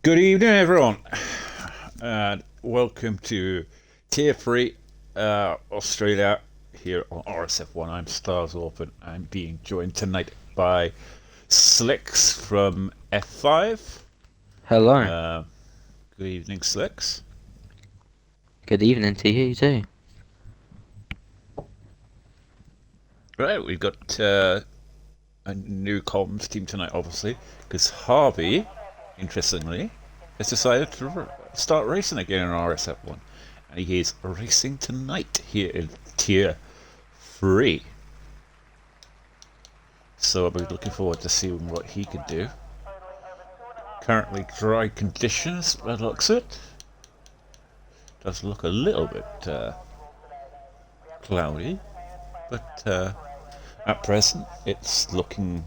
Good evening, everyone, and welcome to Tier 3 Australia here on RSF1. I'm Stars Open. I'm being joined tonight by Slicks from F5. Hello. Uh, Good evening, Slicks. Good evening to you too. Right, we've got a new comms team tonight, obviously, because Harvey, interestingly, has decided to start racing again in RSF1. And he is racing tonight here in Tier 3. So I'll be looking forward to seeing what he can do. Currently dry conditions, by the looks of it. Does look a little bit cloudy, but at present it's looking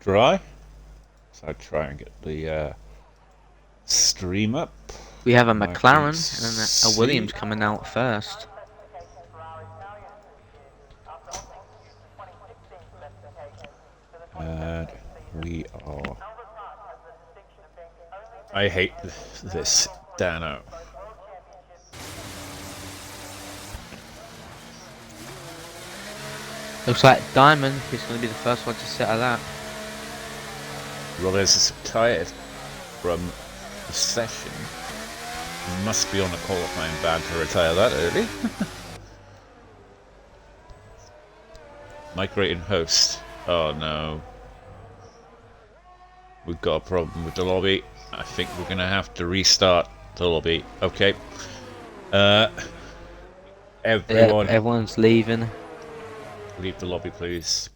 dry. So I'll try and get the stream up. We have a I can McLaren and a see. Williams coming out first. And we are. I hate this Dano. Looks like Diamond is going to be the first one to settle out. Rollers is tired from the session. Must be on a qualifying ban to retire that early. Migrating host. Oh no. We've got a problem with the lobby. I think we're going to have to restart the lobby. Okay. Everyone, Everyone's leaving. leave the lobby, please.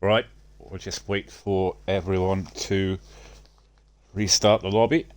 Right, we'll just wait for everyone to restart the lobby.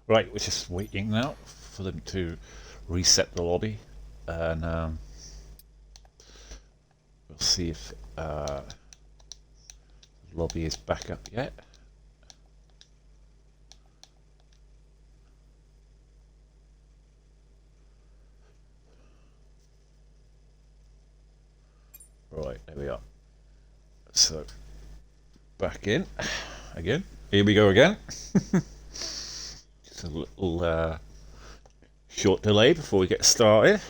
Right, we're just waiting now for them to reset the lobby, and we'll see if the lobby is back up yet. Right, there we are. So, back in again. Here we go again. Just a little short delay before we get started.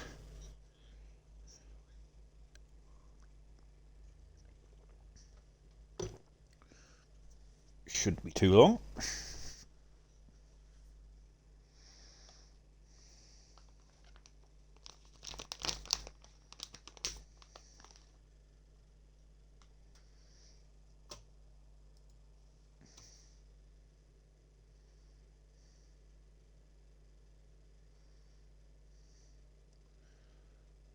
Shouldn't be too long.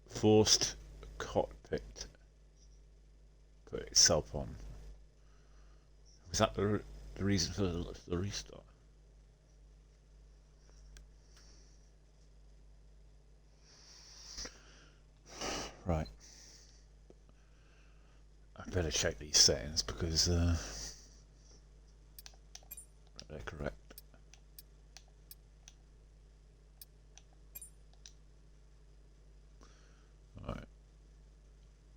Forced cockpit put itself on. Was that the reason for the restart? Right. I better check these settings because they're correct. Alright.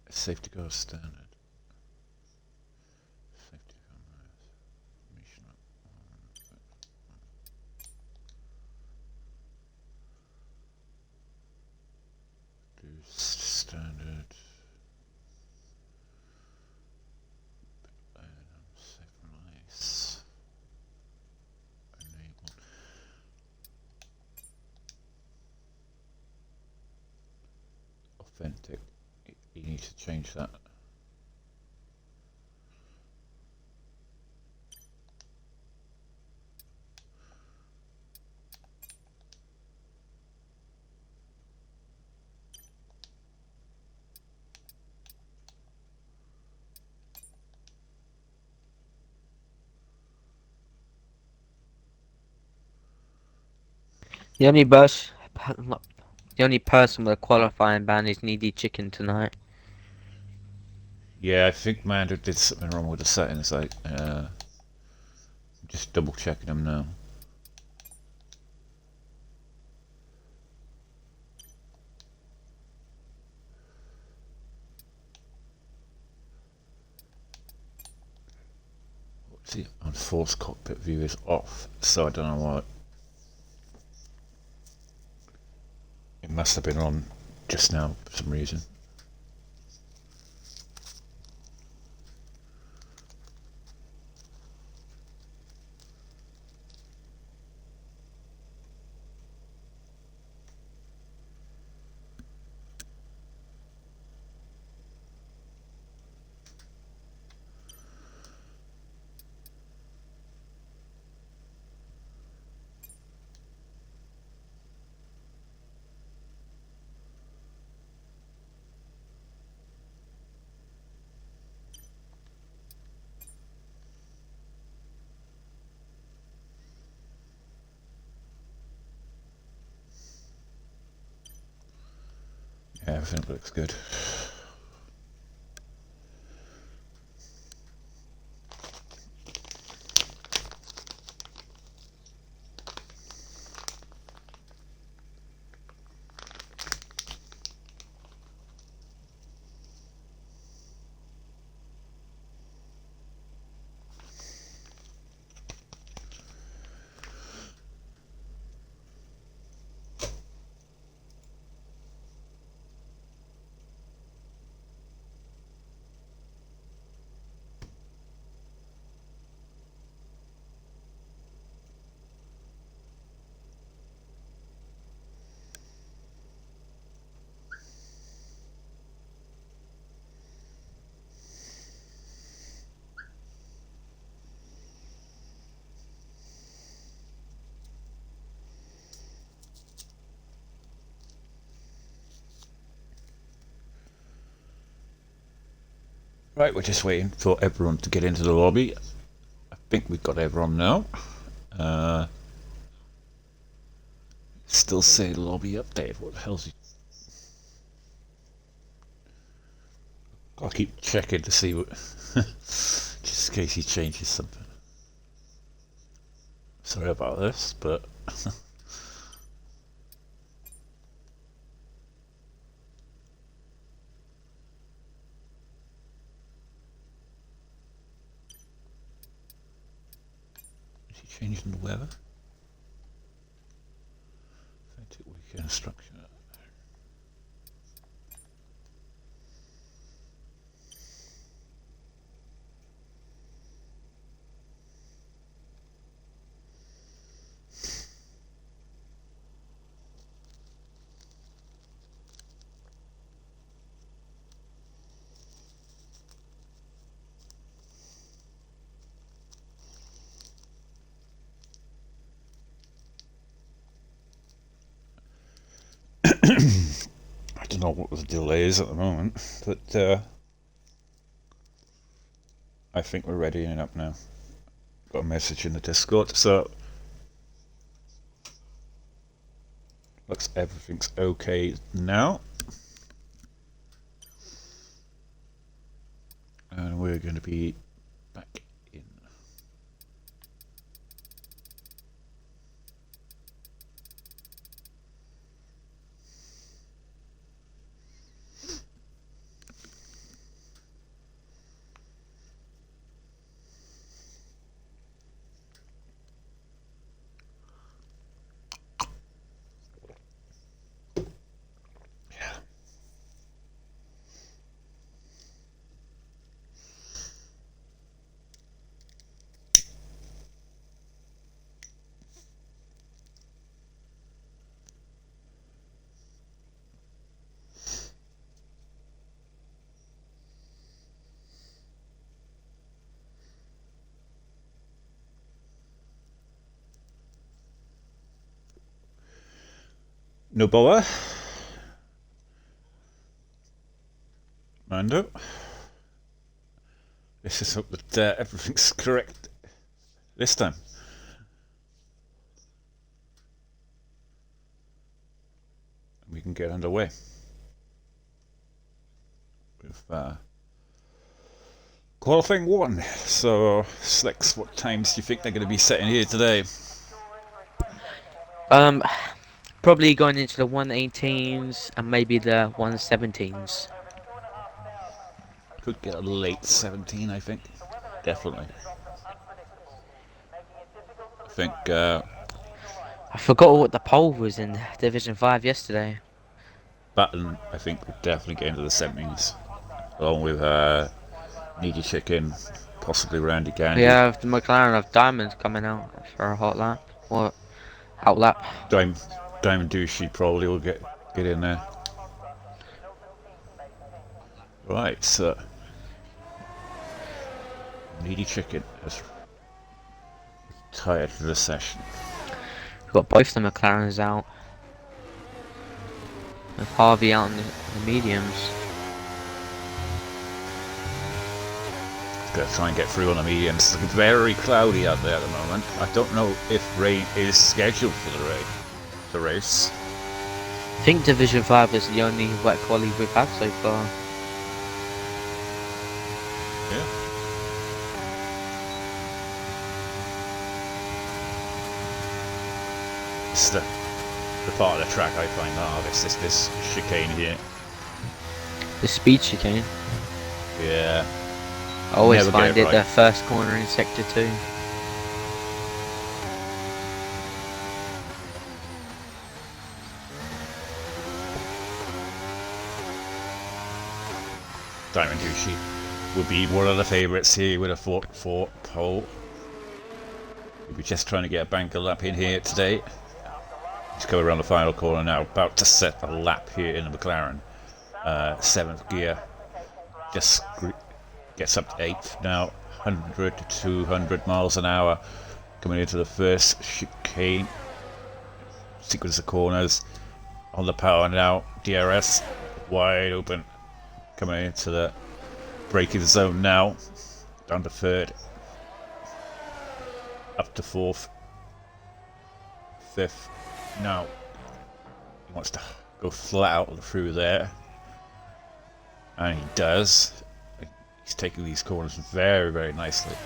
Safety car standard. Safety cameras. need to change that. The only bus, the only person with a qualifying ban is Needy Chicken tonight. Yeah, I think Mando did something wrong with the settings. Just double checking them now. See, on force cockpit view is off, so I don't know why. It must have been on just now for some reason. Yeah, everything looks good. Right, we're just waiting for everyone to get into the lobby. I think we've got everyone now. Still say lobby update. What the hell's he? I'll keep checking to see what, just in case he changes something. Sorry about this, but is he changing the weather? Authentic weekend structure. I don't know what the delay is at the moment, but I think we're ready and up now. Got a message in the Discord, so looks everything's okay now. And we're going to be back in. Noboa, Mando. Let's just hope that everything's correct this time. We can get underway with qualifying one. So, Slicks, what times do you think they're going to be setting here today? Um, Probably going into the 118s and maybe the 117s. Could get a late 17, I think. Definitely. I think I forgot what the pole was in Division 5 yesterday. Button, I think, would definitely get into the 70s, along with Needy Chicken, possibly Randy We Gandy. have the McLaren of Diamonds coming out for a hot lap. Or out lap. Diamond Douchey probably will get in there. Right, so Needy Chicken has retired for the session. We've got both the McLarens out. With Harvey out in the mediums. Gonna try and get through on the mediums. It's looking very cloudy out there at the moment. I don't know if rain is scheduled for the race. I think Division 5 is the only wet quali we've had so far. Yeah. It's the part of the track I find the hardest is this chicane here. The speed chicane. Yeah. I always Never find get it it the right. first corner in Sector 2. Diamond Douchey would be one of the favourites here with a 4 pole. We'll be just trying to get a banker lap in here today. He's coming around the final corner now, about to set a lap here in the McLaren. 7th gear. Just gets up to 8th now. 100 to 200 miles an hour. Coming into the first chicane. Sequence of corners. On the power now. DRS wide open. Coming into the braking zone now. Down to 3rd. Up to 4th. 5th. Now he wants to go flat out through there. And he does. He's taking these corners very, very nicely.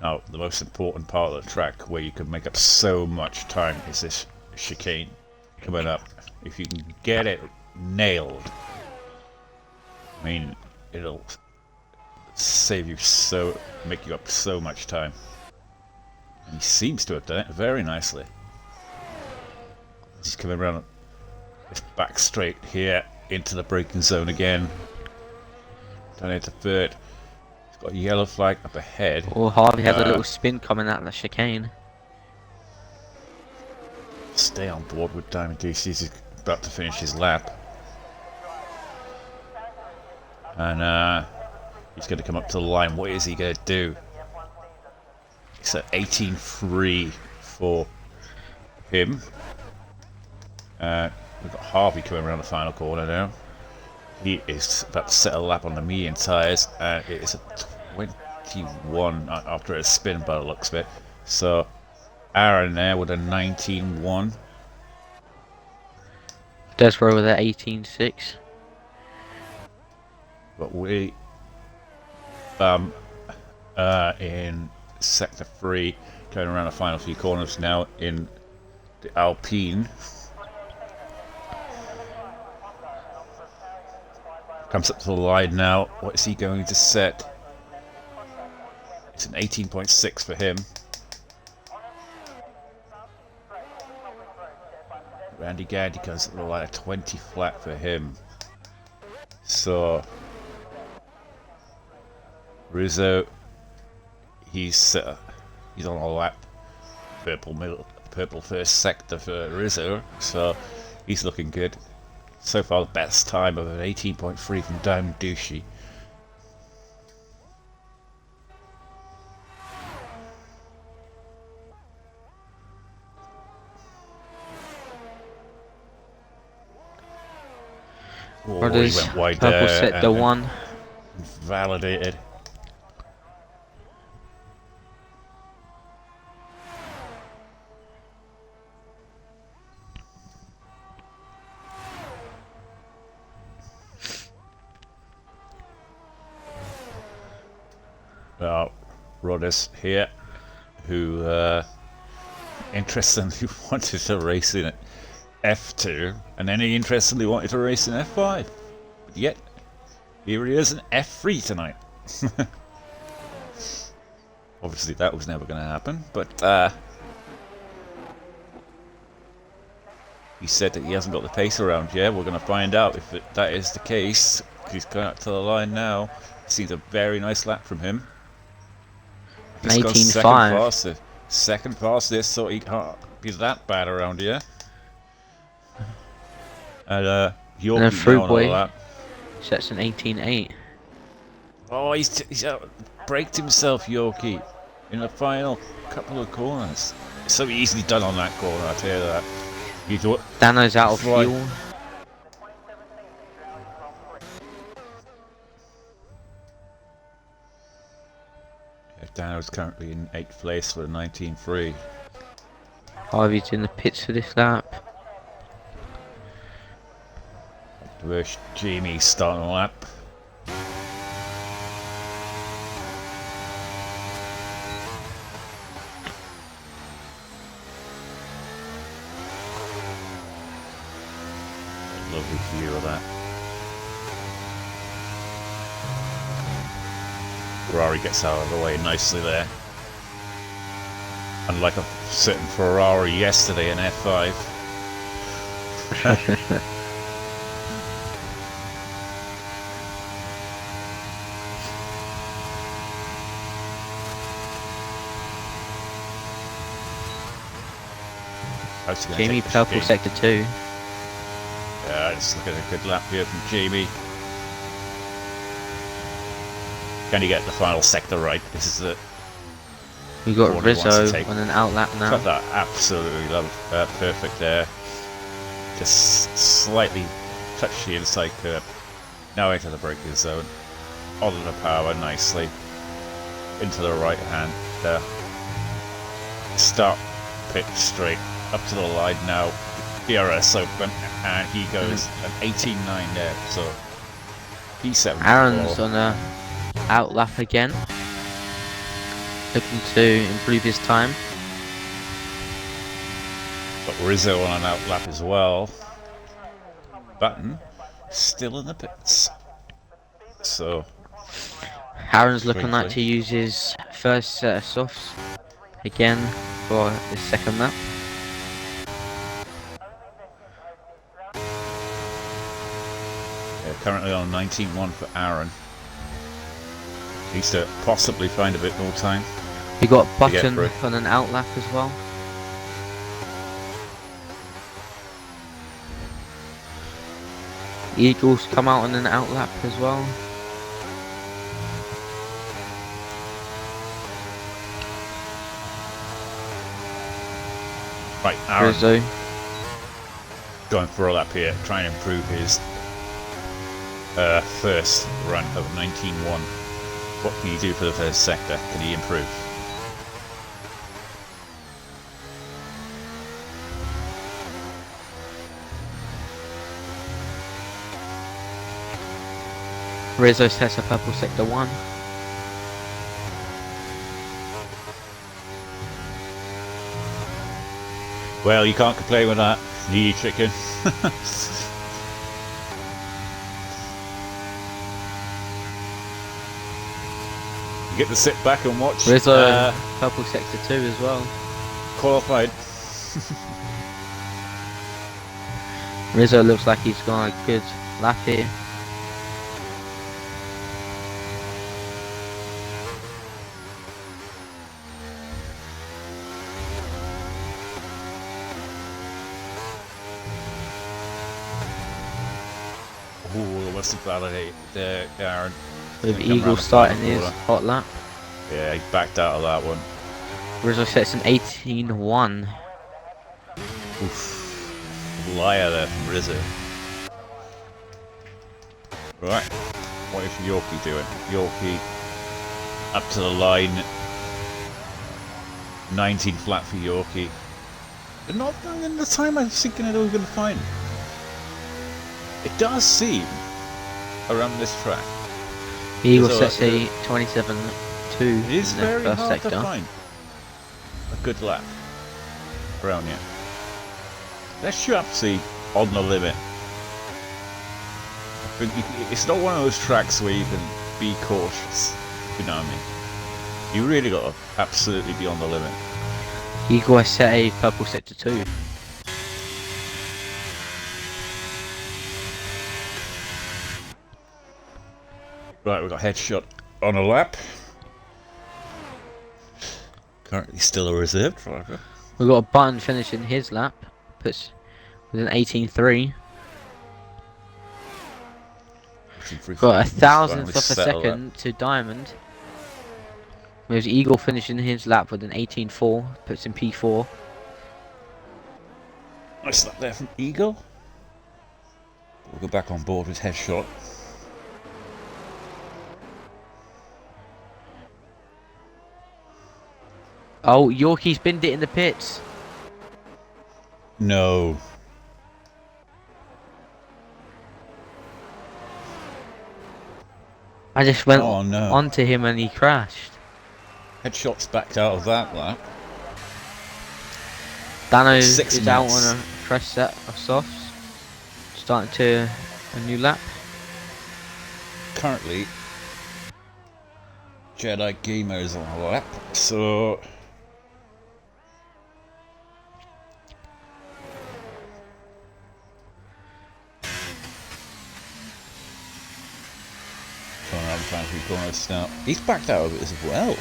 Now, the most important part of the track where you can make up so much time is this chicane coming up. If you can get it nailed, I mean, it'll save you make you up so much time. And he seems to have done it very nicely. He's coming around this back straight here into the braking zone again. Down into 3rd. He's got a yellow flag up ahead. Or Harvey has a little spin coming out of the chicane. Stay on board with Diamond DC. He's about to finish his lap. And he's going to come up to the line. What is he going to do? It's at 18.3 for him. We've got Harvey coming around the final corner now. He is about to set a lap on the medium tyres, and it is a 21 after a spin by the looks of it. So Aaron there with a 19.1. Desro with an 18.6. But we in sector 3, going around the final few corners now in the Alpine. Comes up to the line now. What is he going to set? It's an 18.6 for him. Randy Gandy comes up to the line, a 20 flat for him. So Rizzo, he's on a lap. Purple first sector for Rizzo. So he's looking good. So far, the best time of an 18.3 from Diamond Douchey. Oh, he Brothers, went wide purple there sector and 1. validated. Rodders here, who interestingly wanted to race in F2, and then he interestingly wanted to race in F5. But yet, here he is in F3 tonight. Obviously that was never going to happen, but he said that he hasn't got the pace around yet. We're going to find out if that is the case. He's going up to the line now. Seems a very nice lap from him. An He's got 18.5. second fastest, so he can't be that bad around here. And And Yorkie then Fruit now on a Boy lap. sets an 18.8. Oh, he's braked himself, Yorkie, in the final couple of corners. So easily done on that corner, I tell you that. Dano's out of fuel. Dano's currently in 8th place for the 19.3. Harvey's in the pits for this lap. Where's Jamie starting the lap? Lovely view of that. Ferrari gets out of the way nicely there. Unlike a certain Ferrari yesterday in F5. Jamie purple sector 2. Yeah, just look at a good lap here from Jamie. Can he get the final sector right? This is it. We got Rizzo on an out lap now. Got that absolutely perfect there. Just slightly touch the inside curb. Now into the braking zone. On the power nicely. Into the right hand there. Start pit straight. Up to the line now. DRS open. And he goes an 18.9 there. So P7. Aaron's on a out lap again. Looking to improve his time. Got Rizzo on an out lap as well. Button still in the pits. So Aaron's looking like to use his first set of softs again for his second lap. Yeah, currently on 19.1 for Aaron. Needs to possibly find a bit more time. We got Button on an out lap as well. Eagles come out on an out lap as well. Right, Aaron Rizzo going for a lap here, trying to improve his first run of 19.1. What can he do for the first sector? Can he improve? Rizzo sets a purple sector 1. Well, you can't complain with that, you chicken. You get to sit back and watch. Rizzo purple sector 2 as well. Qualified. Rizzo looks like he's got a good lap here. Ooh, what's the validate there, Aaron? With Eagle starting his hot lap. Yeah, he backed out of that one. Rizzo sets an 18.1. Oof. Liar there from Rizzo. Right. What is Yorkie doing? Yorkie up to the line. 19 flat for Yorkie. But not in the time I was thinking they were going to find. It does seem around this track. Eagle sets a 27.2 in It is the very first hard sector. to find a good lap around here. Let's see on the limit. But it's not one of those tracks where you can be cautious. You know what I mean? You really got to absolutely be on the limit. Eagle has set a purple sector 2. Right, we've got headshot on a lap. Currently still a reserve driver. We've got a Button finishing his lap. Puts with an 18.3. Got a thousandth of a second to Diamond. There's Eagle finishing his lap with an 18.4. Puts in P4. Nice lap there from Eagle. We'll go back on board with headshot. Oh, Yorkie's binned it in the pits. No. I just went no. onto him and he crashed. Headshot's backed out of that lap. Dano is 6 out minutes. on a fresh set of softs. Starting to a new lap. Currently, Jedi Gamer is on a lap, so going around trying to corners now. He's backed out of it as well.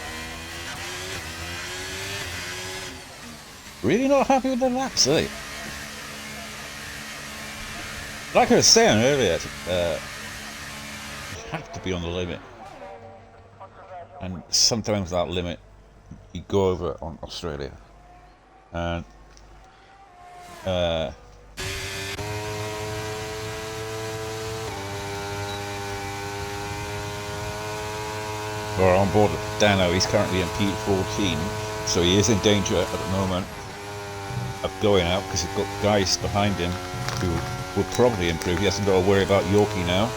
Really not happy with the laps, eh? Like I was saying earlier, you have to be on the limit. And sometimes that limit, you go over it on Australia. And we're on board with Dano. He's currently in P14, so he is in danger at the moment of going out because he's got guys behind him who will probably improve. He hasn't got to worry about Yorkie now.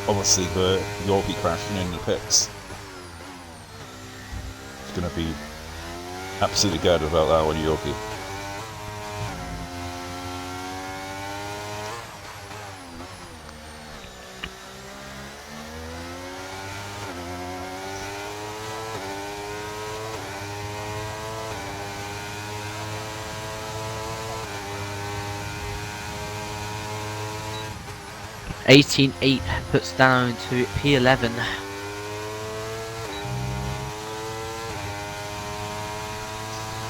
Obviously, the Yorkie crashing in the pits. He's going to be absolutely gutted about that one, Yorkie. $18.8 puts Dano into P11.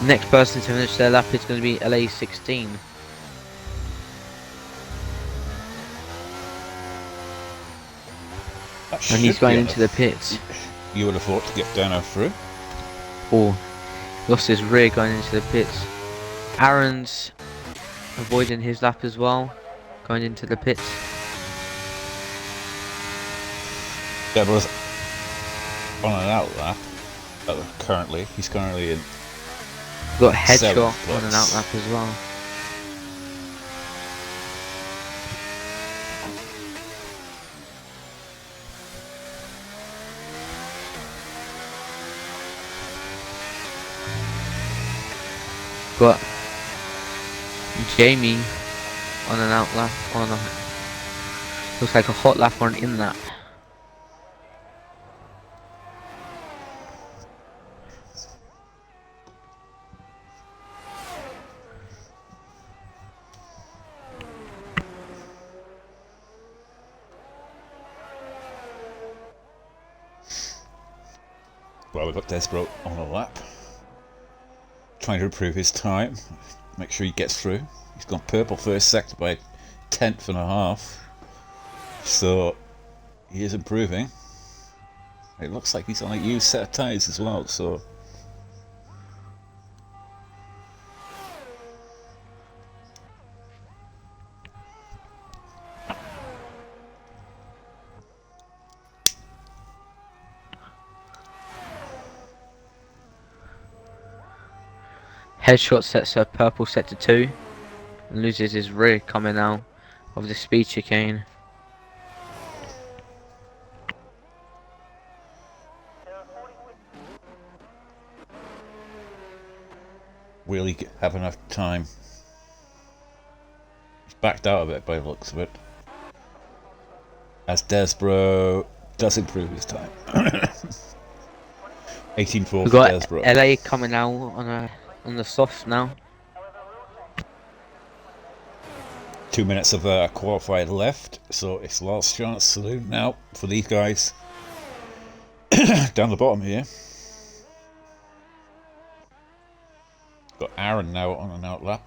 Next person to finish their lap is going to be LA16. And he's going into the pits. You would have thought to get Dano through. Oh, lost his rear going into the pits. Aaron's avoiding his lap as well, going into the pits. Deborah's on and out lap. Currently, he's currently in. Got headshot on an out lap as well. Got Jamie on an out lap, on a looks like a hot lap or an in lap. Well, we've got Desbro on a lap, trying to improve his time, make sure he gets through. He's gone purple first sector by 1/10 and a half, so he is improving. It looks like he's on a used set of tyres as well, so Headshot sets a purple sector 2 and loses his rear coming out of the speed chicane. Will he have enough time? He's backed out of it by the looks of it. As Desbro does improve his time. 18-4 for We've got Desbro. LA coming out on the soft now. 2 minutes of qualified left, so it's last chance saloon now for these guys. Down the bottom here. Got Aaron now on an outlap.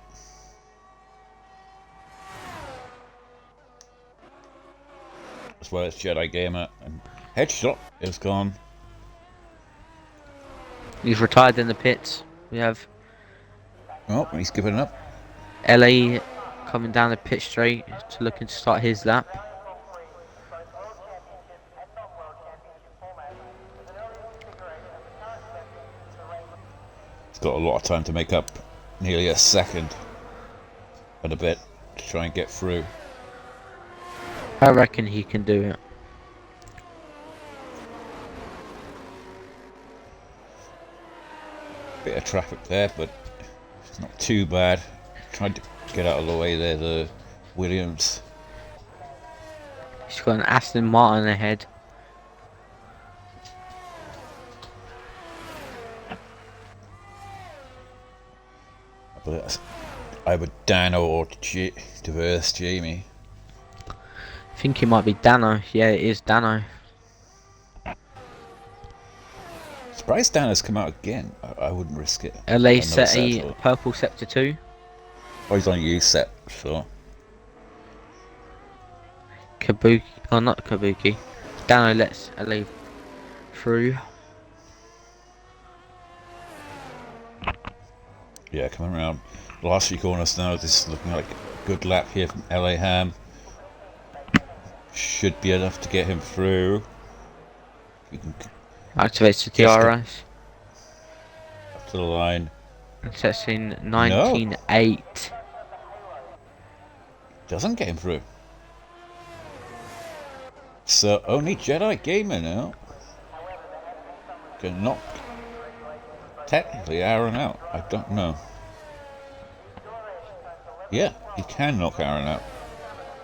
As well as Jedi Gamer, and Headshot is gone. He's retired in the pits. We have Oh, he's given up. LA coming down the pit straight to looking to start his lap. He's got a lot of time to make up, nearly a second and a bit to try and get through. I reckon he can do it. Bit of traffic there, but it's not too bad. Tried to get out of the way there, the Williams. He's got an Aston Martin ahead. But either Dano or Diverse Jamie. I think he might be Dano. Yeah, it is Dano. Surprised Dano's come out again. I wouldn't risk it. LA set a purple sector 2. Oh, he's on U set, so. Kabuki, oh not Kabuki. Dano lets LA through. Yeah, coming around the last few corners now. This is looking like a good lap here from LA Ham. Should be enough to get him through. Activates the DRS. Up to the line. And sets in 19.8. Doesn't get him through. So only Jedi Gamer now can knock technically Aaron out. I don't know. Yeah, he can knock Aaron out.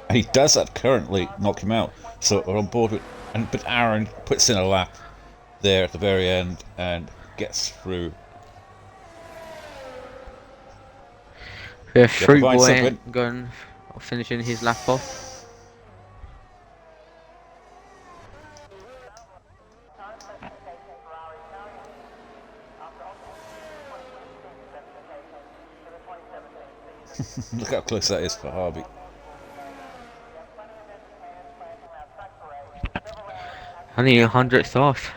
And he does that currently, knock him out. So we're on board with, but Aaron puts in a lap there at the very end and gets through. We have Fruit Boy going, finishing his lap off. Look how close that is for Harvey. Only 100th off.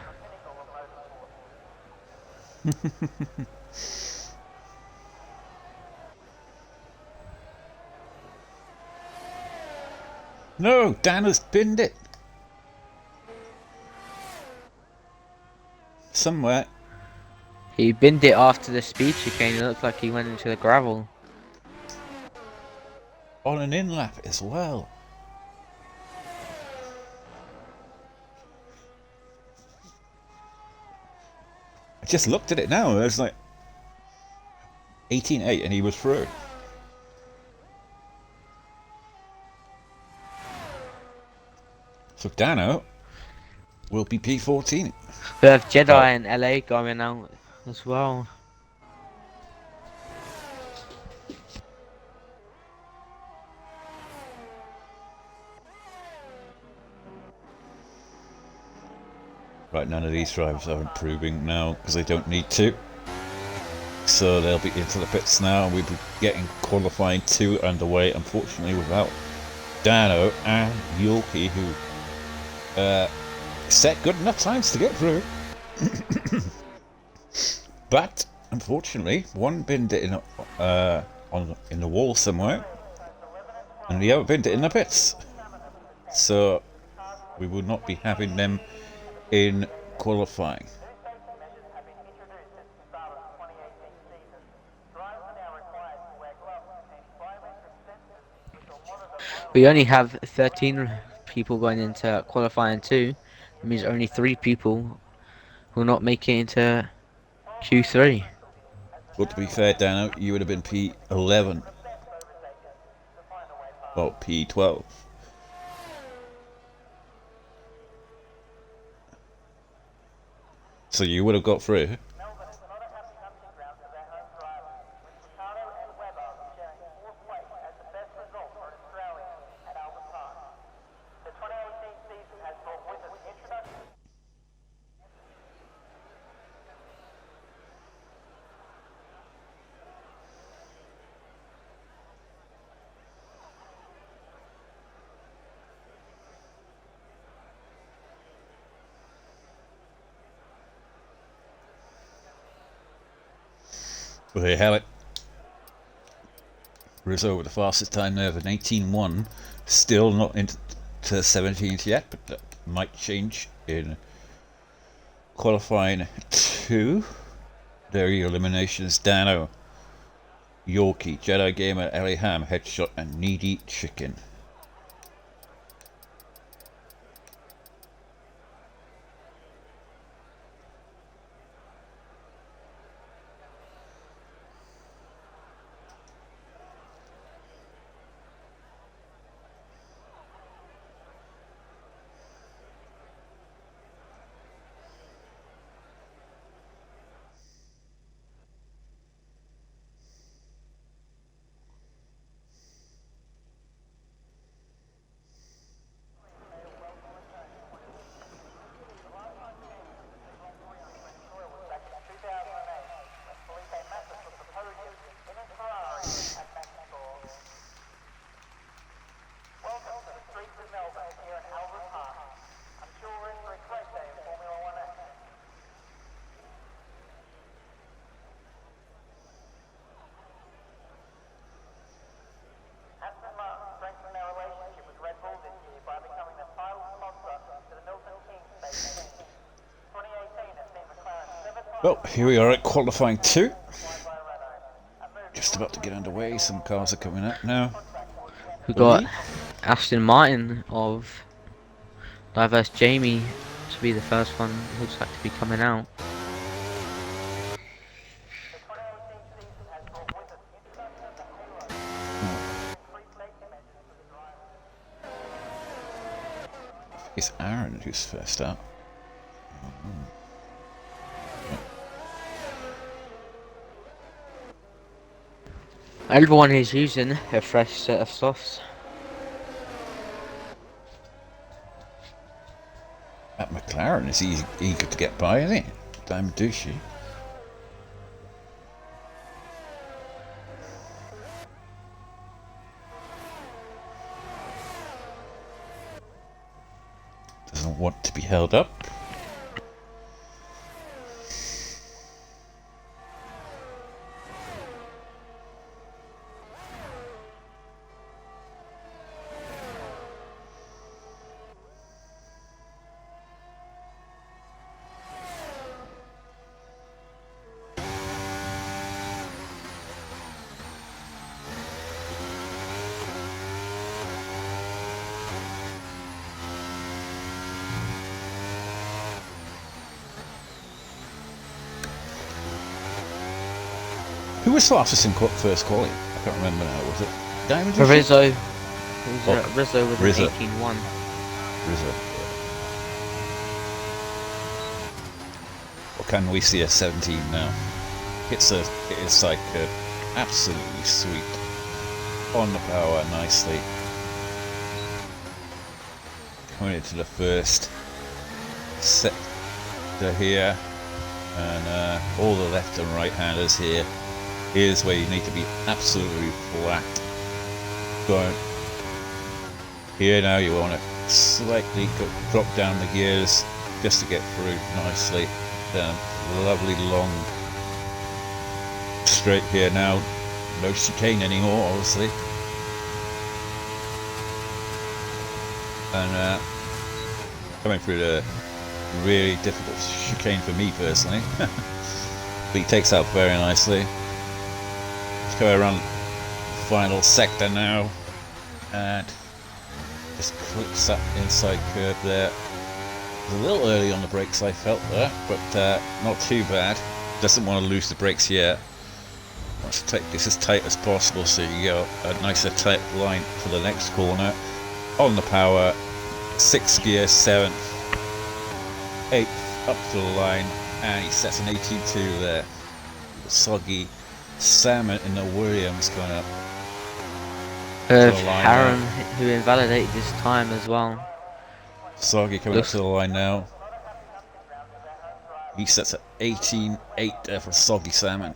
No, Dan has binned it. Somewhere. He binned it after the speed chicane. It looked like he went into the gravel. On an in lap as well. I just looked at it now and it was like 18.8 and he was through. So Dano will be P14. We have Jedi and LA going out as well. Right, none of these drivers are improving now because they don't need to. So they'll be into the pits now and we'll be getting qualifying 2 underway, unfortunately without Dano and Yorkie, who set good enough times to get through. But unfortunately, one binned it in the wall somewhere, and the other binned it in the pits. So we will not be having them in qualifying. We only have 13 people going into qualifying 2. That means only 3 people will not make it into Q3. Well, to be fair, Dano, you would have been P11. Well, P12. So you would have got through. Well, there you have it. Rizzo with the fastest time there of an 18.1. Still not into 17th yet, but that might change in qualifying 2. There are your eliminations. Dano, Yorkie, Jedi Gamer, Ellie Ham, Headshot, and Needy Chicken. Well, here we are at qualifying 2. Just about to get underway. Some cars are coming up now. We got Aston Martin of Diverse Jamie to be the first one. Looks like to be coming out. It's Aaron who's first up. Everyone is using a fresh set of softs. That McLaren is eager to get by, isn't he? Damn douchey. Doesn't want to be held up. Who was fastest in first quality? I can't remember now. Was it Diamond? Rizzo. Oh, Rizzo with Rizzo. an 18-1. Rizzo. Or can we see a 17 now? It is like absolutely sweet. On the power nicely. Coming into the first sector here. And all the left and right handers here. Here's where you need to be absolutely flat. Going here now, you want to slightly drop down the gears just to get through nicely. Down lovely long straight here now. No chicane anymore, obviously. And coming through the really difficult chicane for me personally. But he takes out very nicely. Let's go around the final sector now. And Just clips that inside curve there. A little early on the brakes, I felt there, but not too bad. Doesn't want to lose the brakes yet. Wants to take this as tight as possible so you get a nicer tight line for the next corner. On the power, 6th gear, 7th, 8th up to the line, and he sets an 18.2 there. Soggy salmon in the Williams going up. Aaron, who invalidated his time as well. Soggy coming up to the line now. He sets at 18.8 there for Soggy Salmon.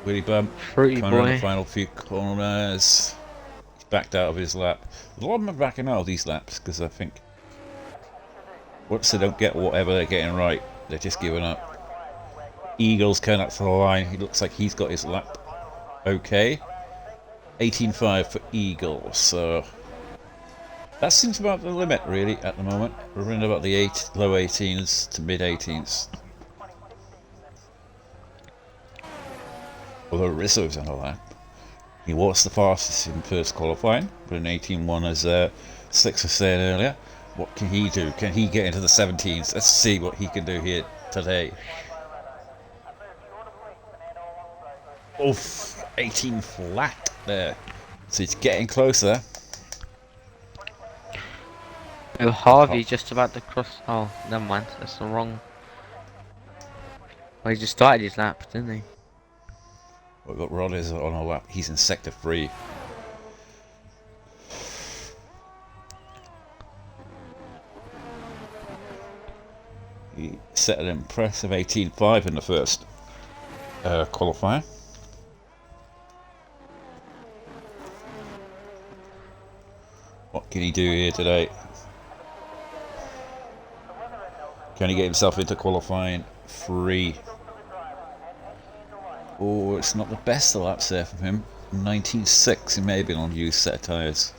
Willy Bump coming around the final few corners. He's backed out of his lap. A lot of them are backing out of these laps because I think once they don't get whatever they're getting right, they're just giving up. Eagle's coming up to the line. He looks like he's got his lap okay. 18.5 for Eagle, so that seems about the limit really at the moment. We're in about the low 18s to mid 18s. Although Rizzo's on a lap. He was the fastest in first qualifying, but an 18.1 as Six was saying earlier. What can he do? Can he get into the 17s? Let's see what he can do here today. Oof, 18 flat there. So he's getting closer. Oh, Harvey just about to cross. Oh, never mind. That's the wrong. Well, he just started his lap, didn't he? We've got Rollins on a lap. He's in sector 3. He set an impressive 18.5 in the first qualifier. What can he do here today? Can he get himself into qualifying 3? Oh, it's not the best of laps there from him. 19.6, he may have been on used set of tyres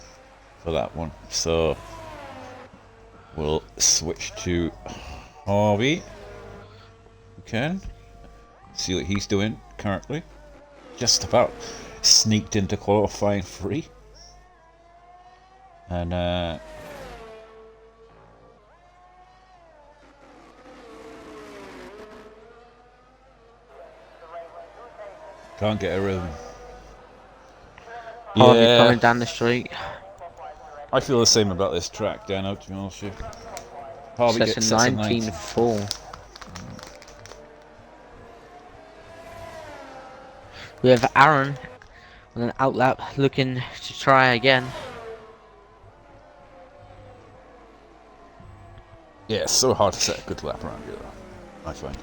for that one. So we'll switch to Harvey. We can see what he's doing currently. Just about sneaked into qualifying 3. And can't get a rhythm. Harvey coming down the street. I feel the same about this track, Dano, to be honest with you. Harvey gets a 19.4. We have Aaron on an outlap looking to try again. Yeah, it's so hard to set a good lap around here, though, I find.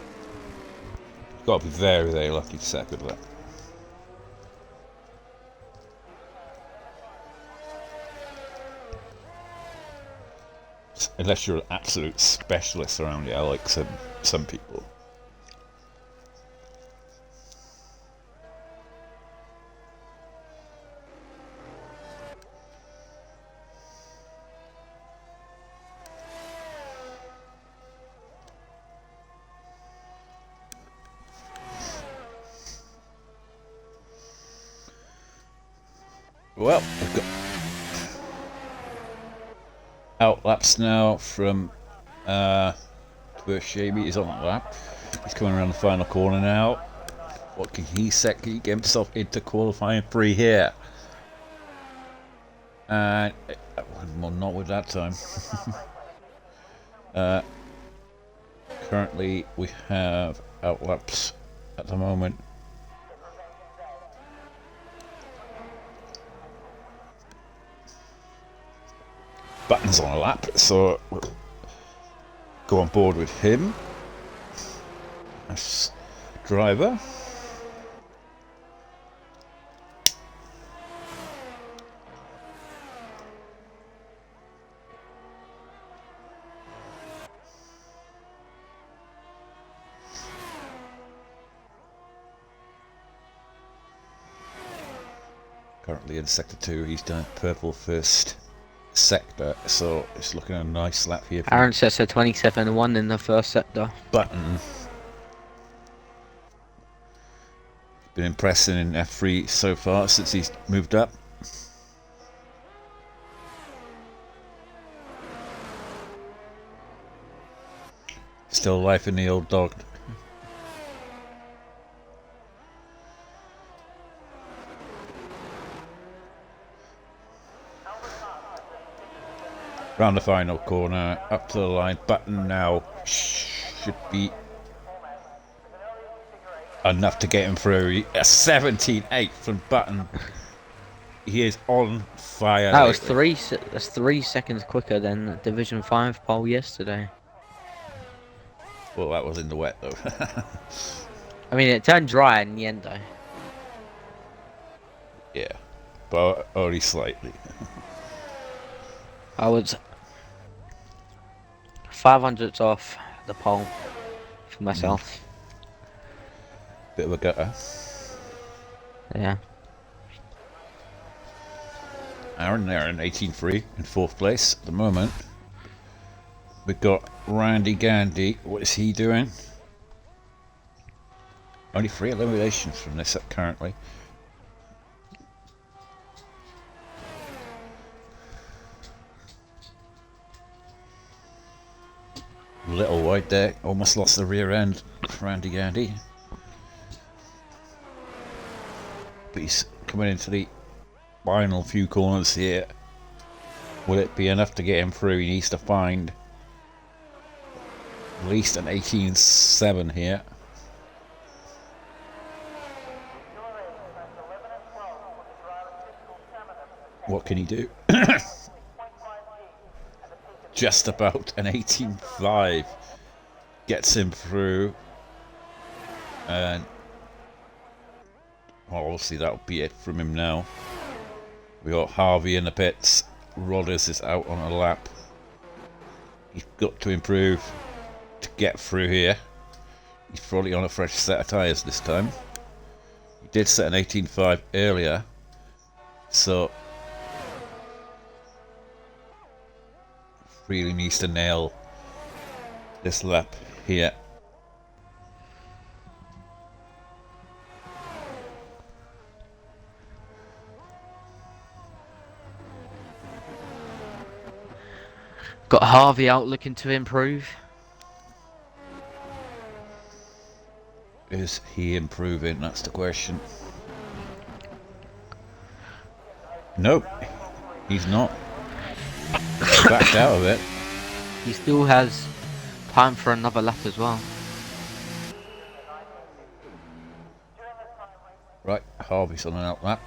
You've got to be very, very lucky to set a good lap. Unless you're an absolute specialist around here, like some people. Well, we've got outlaps now from Bershaby is on that lap. He's coming around the final corner now. What can he set? Can he get himself into qualifying 3 here? And well, not with that time. Currently, we have outlaps at the moment. Button's on a lap, so we'll go on board with him as driver. Currently in sector 2, he's done purple first sector, so it's looking a nice lap here. Aaron sets a 27.1 in the first sector. Button been impressing in F3 so far since he's moved up. Still life in the old dog. Round the final corner, up to the line. Button now should be enough to get him through. A 17.8 from Button. He is on fire. That was that's 3 seconds quicker than the Division 5 pole yesterday. Well, that was in the wet though. I mean, it turned dry in the end though. Yeah, but only slightly. I was 500ths off the pole for myself. Bit of a gutter. Yeah. Aaron there in 18.3 in 4th place at the moment. We've got Randy Gandy. What is he doing? Only 3 eliminations from this currently. Little wide there, almost lost the rear end, Randy Gandy. But he's coming into the final few corners here. Will it be enough to get him through? He needs to find at least an 18.7 here. What can he do? Just about an 18.5 gets him through, and well, obviously that'll be it from him now. We got Harvey in the pits. Rodders is out on a lap. He's got to improve to get through here. He's probably on a fresh set of tyres this time. He did set an 18.5 earlier, so really needs to nail this lap here. Got Harvey out looking to improve. Is he improving? That's the question. Nope, he's not. Backed out of it. He still has time for another lap as well. Right, Harvey's on an out lap.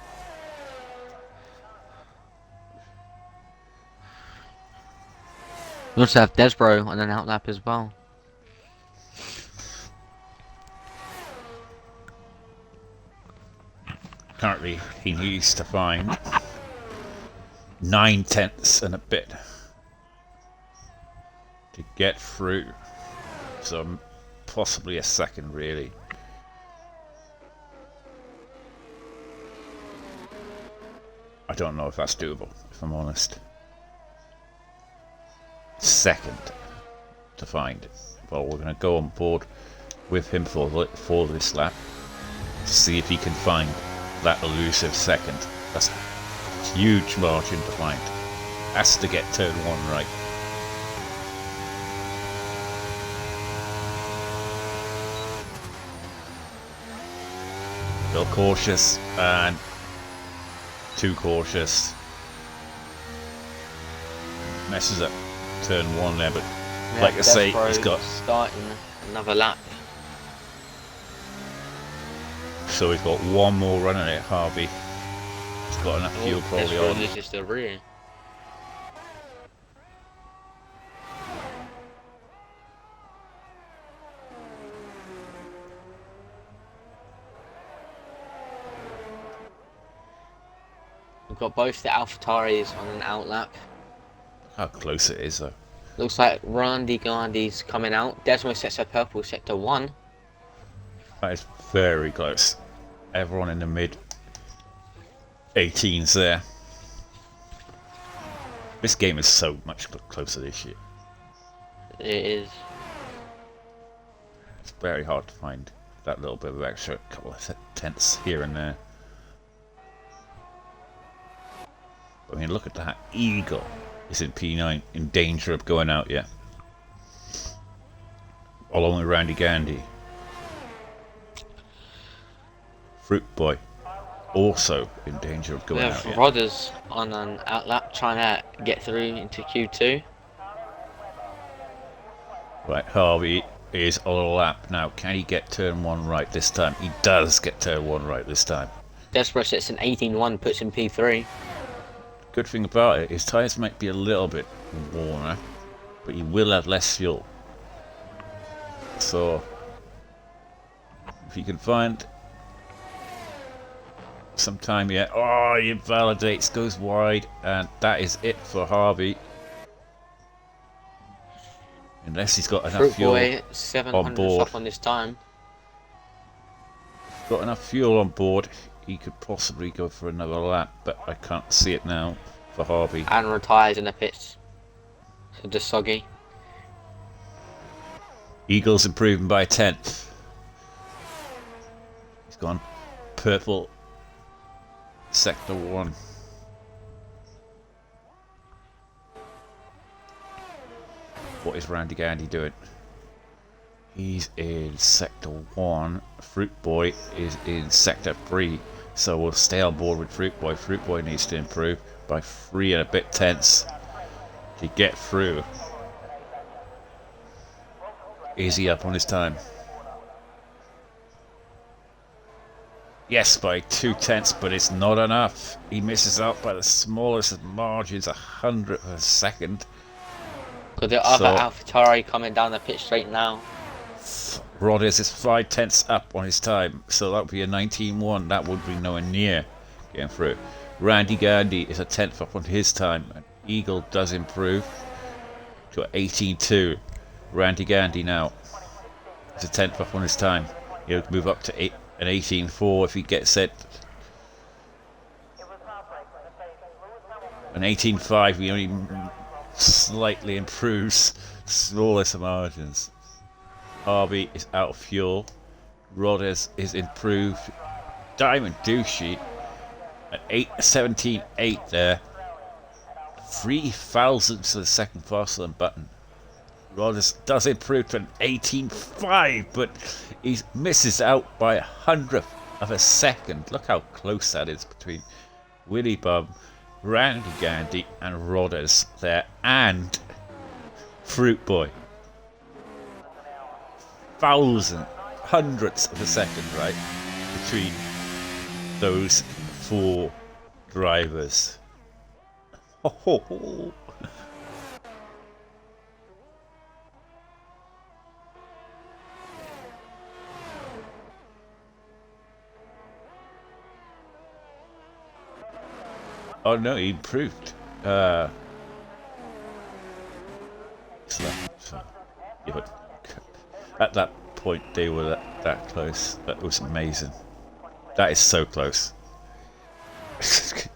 We also have Desbro on an out lap as well. Currently, he needs to find 9/10 and a bit to get through. So possibly a second, really. I don't know if that's doable, if I'm honest. Second to find. Well, we're going to go on board with him for this lap to see if he can find that elusive second. That's a huge margin to find. Has to get turn 1 right. Still cautious and too cautious. Messes up turn 1 there, but Yeah, like I say, Desbro he's got starting another lap. so he's got one more run in it. Harvey, he's got enough fuel probably Desbro on. loses the rear. We've got both the AlphaTauris on an out lap. How close it is though. Looks like Randy Gandhi's coming out. Desmo sets a purple sector 1. That is very close. Everyone in the mid 18s there. This game is so much closer this year. It is. It's very hard to find that little bit of extra couple of tenths here and there. I mean, look at that. Eagle is in P9, in danger of going out yet. along with Randy Gandy. Fruit Boy also in danger of We going have out yet. Rodders on an outlap trying to get through into Q2. Right, Harvey is on a lap now. Can he get turn 1 right this time? He does get turn 1 right this time. Desperate sets an 18-1, puts in P3. Good thing about it, his tyres might be a little bit worn, but he will have less fuel. So, if he can find some time yet. Oh, he invalidates, goes wide, and that is it for Harvey. Unless he's got enough Fruit fuel Boy, 700 on board. off on this time. Got enough fuel on board, he could possibly go for another lap, but I can't see it now for Harvey. And retires in the pits. So just soggy. Eagles improving by a 10th. He's gone purple. Sector 1. What is Randy Gandy doing? He's in Sector 1. Fruit Boy is in Sector 3. So we'll stay on board with Fruit Boy. Fruit Boy needs to improve by 3 and a bit tenths to get through. Is he up on his time? Yes, by 2 tenths, but it's not enough. He misses out by the smallest of margins, 100th of a second. Got the other AlphaTauri coming down the pit straight now. Rodders is 5 tenths up on his time, so that would be a 19-1. That would be nowhere near getting through. Randy Gandy is a tenth up on his time, and Eagle does improve to an 18-2. Randy Gandy now is a tenth up on his time. He'll move up to an 18-4 if he gets it. An 18-5, he only slightly improves, smallest margins. Harvey is out of fuel. Rodders is improved. Diamond Douchey at 17.8 there. 3 thousandths of a second faster than Button. Rodders does improve to an 18.5, but he misses out by 100th of a second. Look how close that is between Willy Bum, Randy Gandy, and Rodders there, and Fruit Boy. Hundredths of a second, right, between those 4 drivers. Oh. Oh no, he improved. So, yeah, at that point they were that close. That was amazing. That is so close.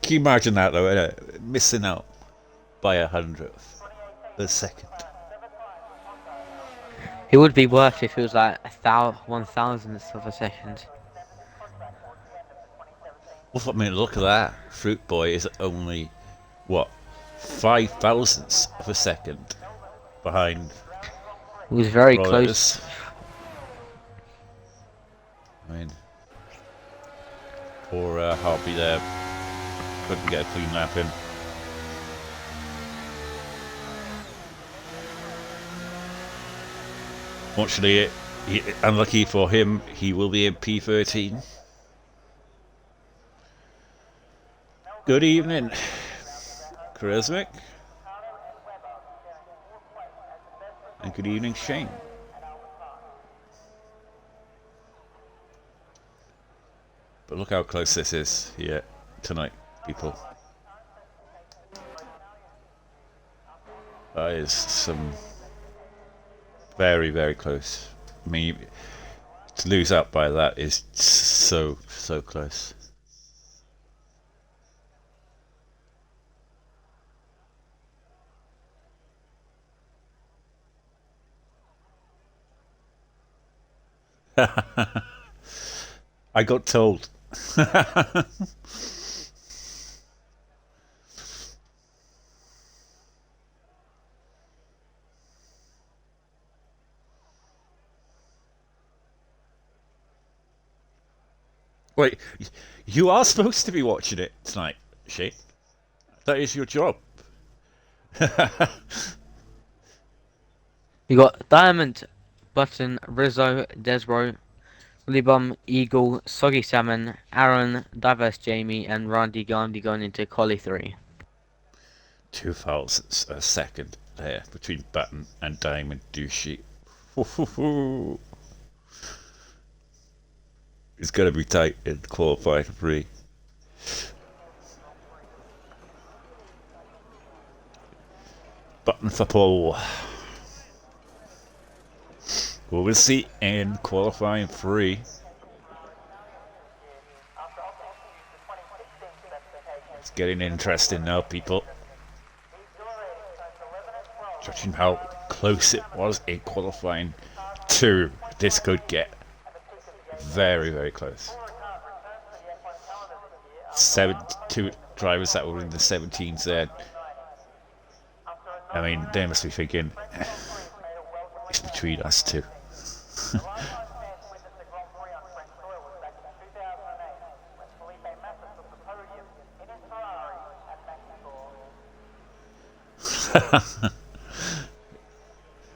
Can you imagine that though? Missing out by 100th a second. It would be worth if it was like 1,000th of a second. Well, I mean, look at that. Fruit Boy is only, what, 5 thousandths of a second behind. It was very Rodders. close. I mean, poor Harvey there couldn't get a clean lap in. Fortunately, unlucky for him, he will be in P13. Good evening, Charismic. And good evening, Shane. But look how close this is here tonight, people. That is some very, very close. I mean, to lose out by that is so close. I got told. Wait, you are supposed to be watching it tonight, Shane. That is your job. You got Diamond, Button, Rizzo, Desro, Willybum, Eagle, Soggy Salmon, Aaron, Diverse Jamie, and Randy Gandhi going into Collie 3. 2 thousandths a second there between Button and Diamond Douchey. It's going to be tight in qualifying 3. Button for pole. Well, we'll see in qualifying 3. It's getting interesting now, people. Judging how close it was in qualifying 2, this could get very, very close. 2 drivers that were in the 17s there. I mean, they must be thinking, it's between us 2.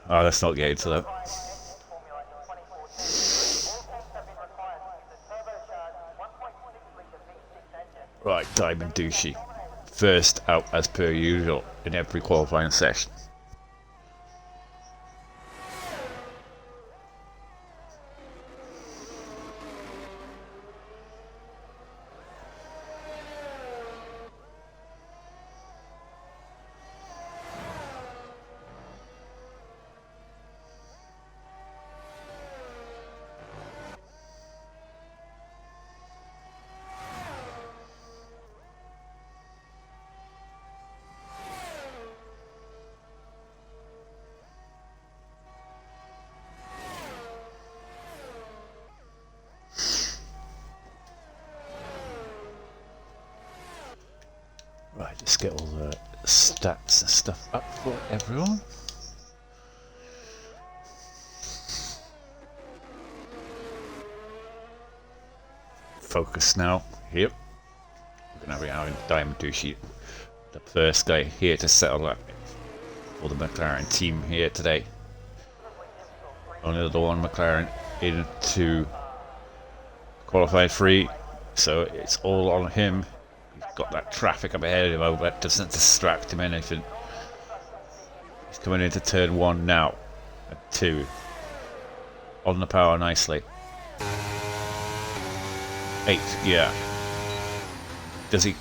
Oh, let's not get into that. Right, Diamond Douchey. First out as per usual in every qualifying session. Right, let's get all the stats and stuff up for everyone. Focus now. Yep. We're going to be having Diamond Douchey, the first guy here to settle up for the McLaren team here today. Only the one McLaren into qualifying 3, so it's all on him. Got that traffic up ahead of him, but doesn't distract him anything. He's coming into turn 1 now. And 2. On the power nicely. 8, yeah. Does he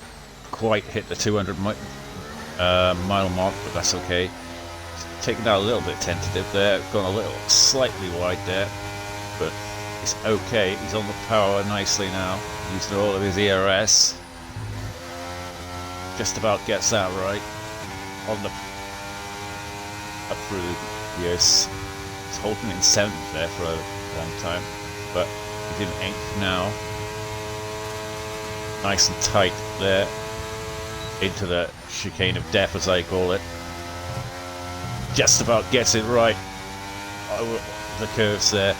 quite hit the 200 mile mark, but that's okay. Taking that a little bit tentative there. Gone a little slightly wide there, but it's okay. He's on the power nicely now. Using all of his ERS. Just about gets that right. On the up through the years. He's holding in 7th there for a long time, but he's in 8th now. Nice and tight there into the chicane of death, as I call it. Just about gets it right. Oh, the curves there.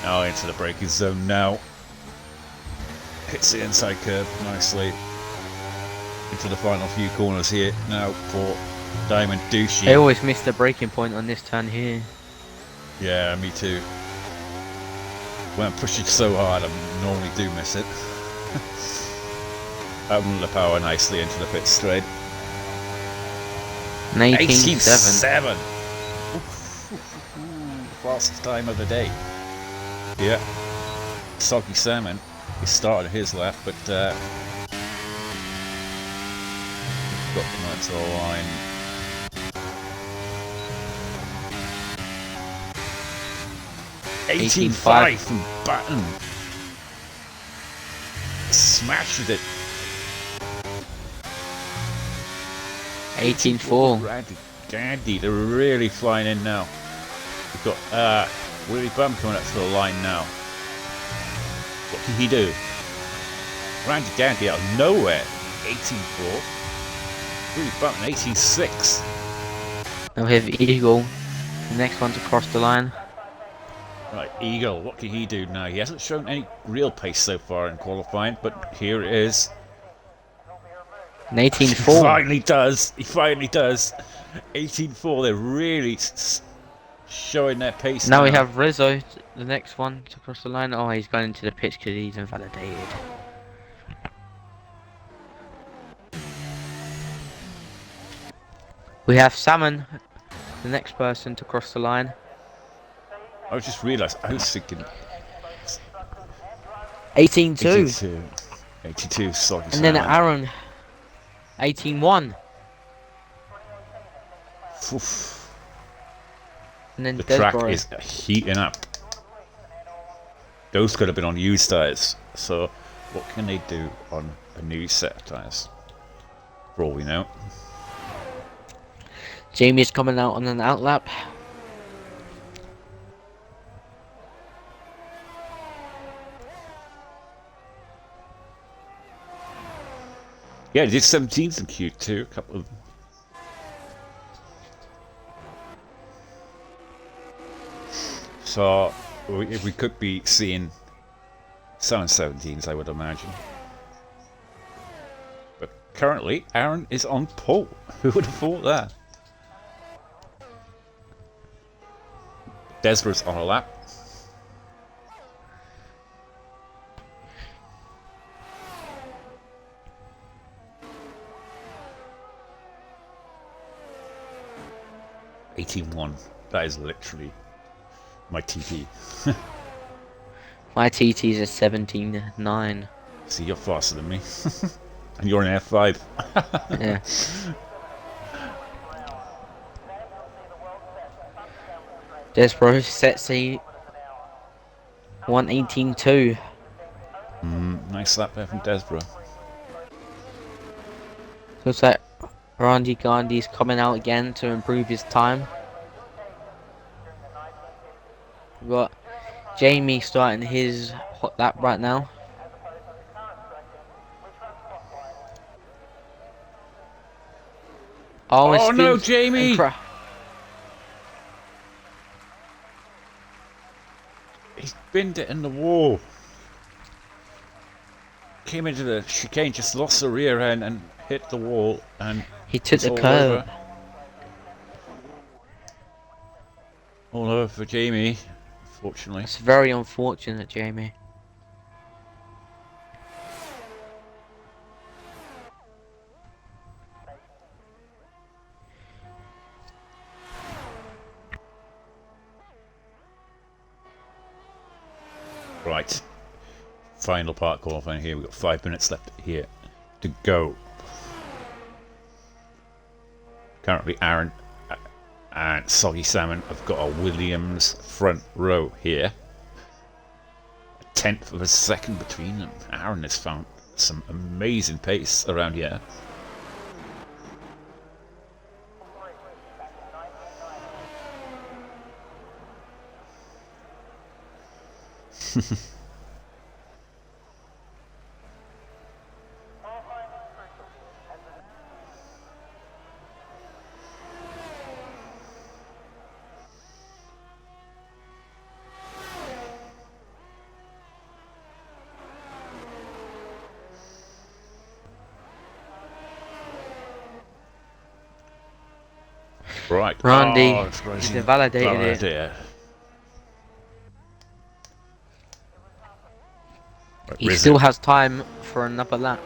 Now into the braking zone now. Hits the inside curve nicely into the final few corners here now for Diamond Douchey. I always miss the braking point on this turn here. Yeah, me too. When I'm pushing so hard, I normally do miss it. Open the power nicely into the pit straight. 18.7. Fastest time of the day. Yeah. Soggy Salmon. He started his lap, but got come out to the line. $18.5 from Button. Smashed it. 18.4. Randy Dandy, they're really flying in now. We've got Willie Bum coming up to the line now. What did he do? Randy Dandy out of nowhere. 18.4. Willie Bum 18.6. Now we have Eagle. The next one to cross the line. Right, Eagle, what can he do now? He hasn't shown any real pace so far in qualifying, but here it is. An He 18.4. finally does. He finally does. 18.4. They're really showing their pace Now now. we have Rizzo, the next one to cross the line. Oh, he's going into the pitch because he's invalidated. We have Salmon, the next person to cross the line. I just realised, I was thinking 18.2. 82. 82, soggy And then salmon. Aaron, 18.1. Oof. And then The track Desborough. is heating up. Those could have been on used tyres. So, what can they do on a new set of tyres? For all we know. Jamie's coming out on an outlap. Yeah, he did 17s in Q2. A couple of. So, we could be seeing some 17s, I would imagine. But currently, Aaron is on pole. Who would have thought that? Desborough's on a lap. (18.1). That is literally my TT. My TT's a 17.9. See, you're faster than me. And you're an F5. Yeah. Desborough sets a 1:18.2. Nice lap there from Desborough. Looks like Randy Gandhi's coming out again to improve his time. We've got Jamie starting his hot lap right now. Oh no, Jamie! He's binned it in the wall. Came into the chicane, just lost the rear end and hit the wall, and he took it's the all curb. over. All over for Jamie, fortunately. It's very unfortunate, Jamie. Right, final part qualifying here. We've got 5 minutes left here to go. Currently, Aaron and Soggy Salmon have got a Williams front row here. A tenth of a second between them. Aaron has found some amazing pace around here. Right. Randy, oh, he's invalidated it. Dear. Right, He still has time for another lap.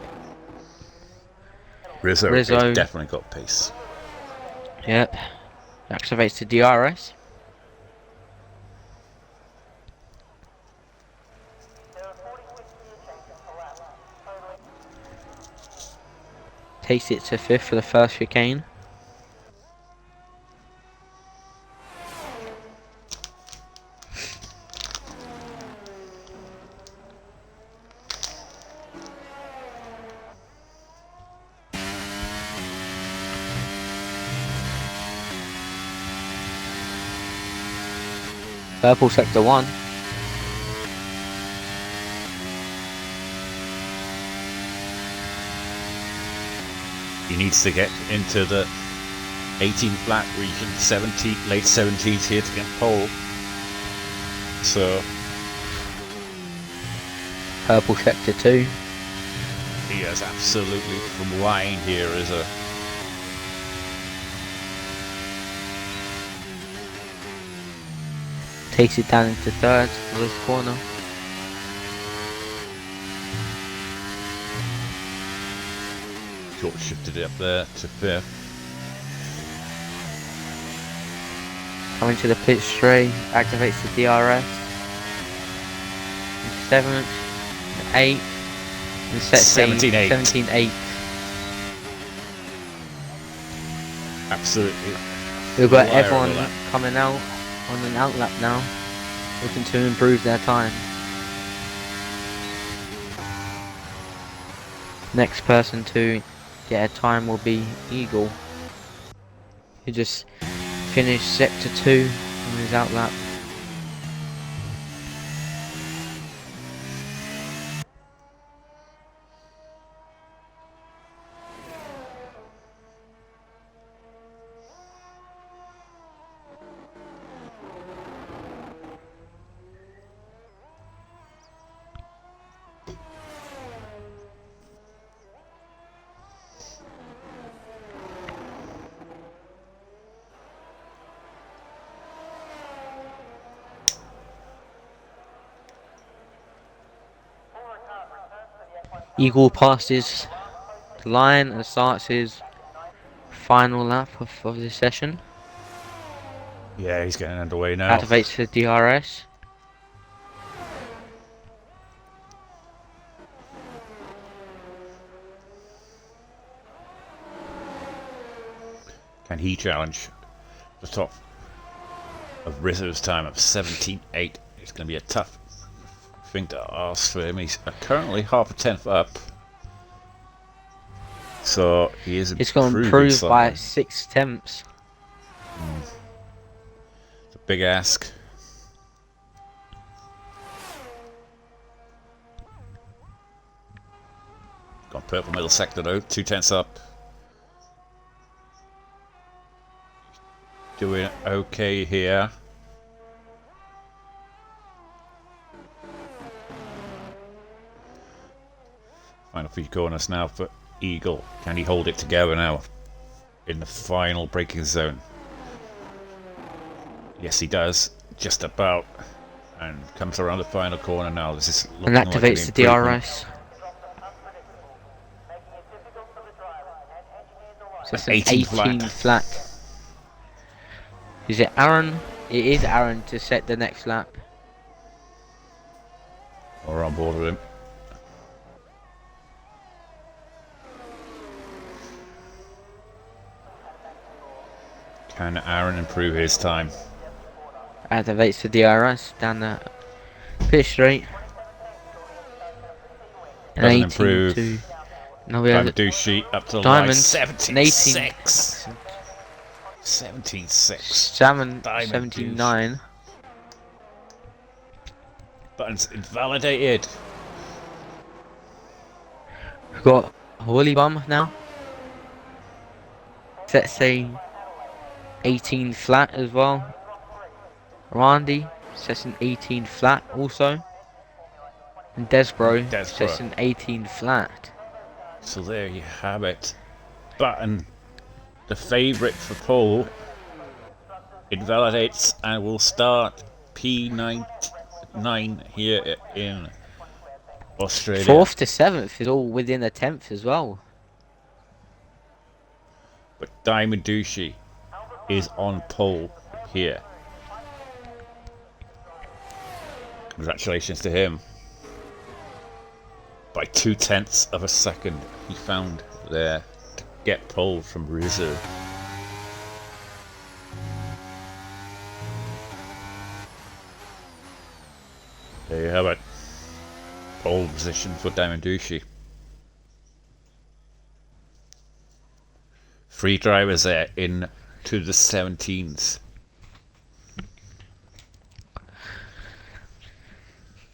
Rizzo has definitely got pace. Yep. Activates the DRS. Takes it to 5th for the first chicane. Purple sector 1. He needs to get into the 18 flat region, late 70s here to get pole. So Purple sector 2. he is absolutely flying here as a Takes it down into third for this corner. short shifted it up there to fifth. Coming to the pit straight, activates the DRS. Into 7th, 8th, and sets 17-8. 17-8. Absolutely. We've got flyer everyone over that. coming out on an outlap now, looking to improve their time. Next person to get a time will be Eagle, who just finished sector 2 on his outlap. Eagle passes the line and starts his final lap of this session. Yeah, he's getting underway now. Activates the DRS. Can he challenge the top of Rizzo's time of 17.8? It's going to be a tough thing to ask for him. He's currently half a tenth up. So he is It's got improving improved by slightly. 6 tenths. It's a big ask. Got purple middle sector though, 2 tenths up. Doing okay here. Final few corners now for Eagle. Can he hold it together now in the final braking zone? Yes, he does. Just about. And comes around the final corner now. This is looking And like an activates the improvement. DRS. So An it's an 18 18 flat. flat. Is it Aaron? It is Aaron to set the next lap. We're on board with him. Can Aaron improve his time? Activates the DRS down the pit straight. An Doesn't 18 improve. to. No, we have Diamond douche up to the Diamond. line. An 18. 17.6. 17.6. Salmon Diamond 79. Buttons invalidated. We've got Woolly Bum now. Sets a 18 flat as well. Randy sets an 18 flat also. And Desbro sets an 18 flat. So there you have it. Button, the favourite for pole, invalidates and will start P9 here in Australia. 4th to 7th is all within a 10th as well. But Diamond Douche is on pole here. Congratulations to him. By 0.2 of a second, he found there to get pole from Rizzo. There you have it. Pole position for Diamond Douche. 3 drivers there in to the 17s.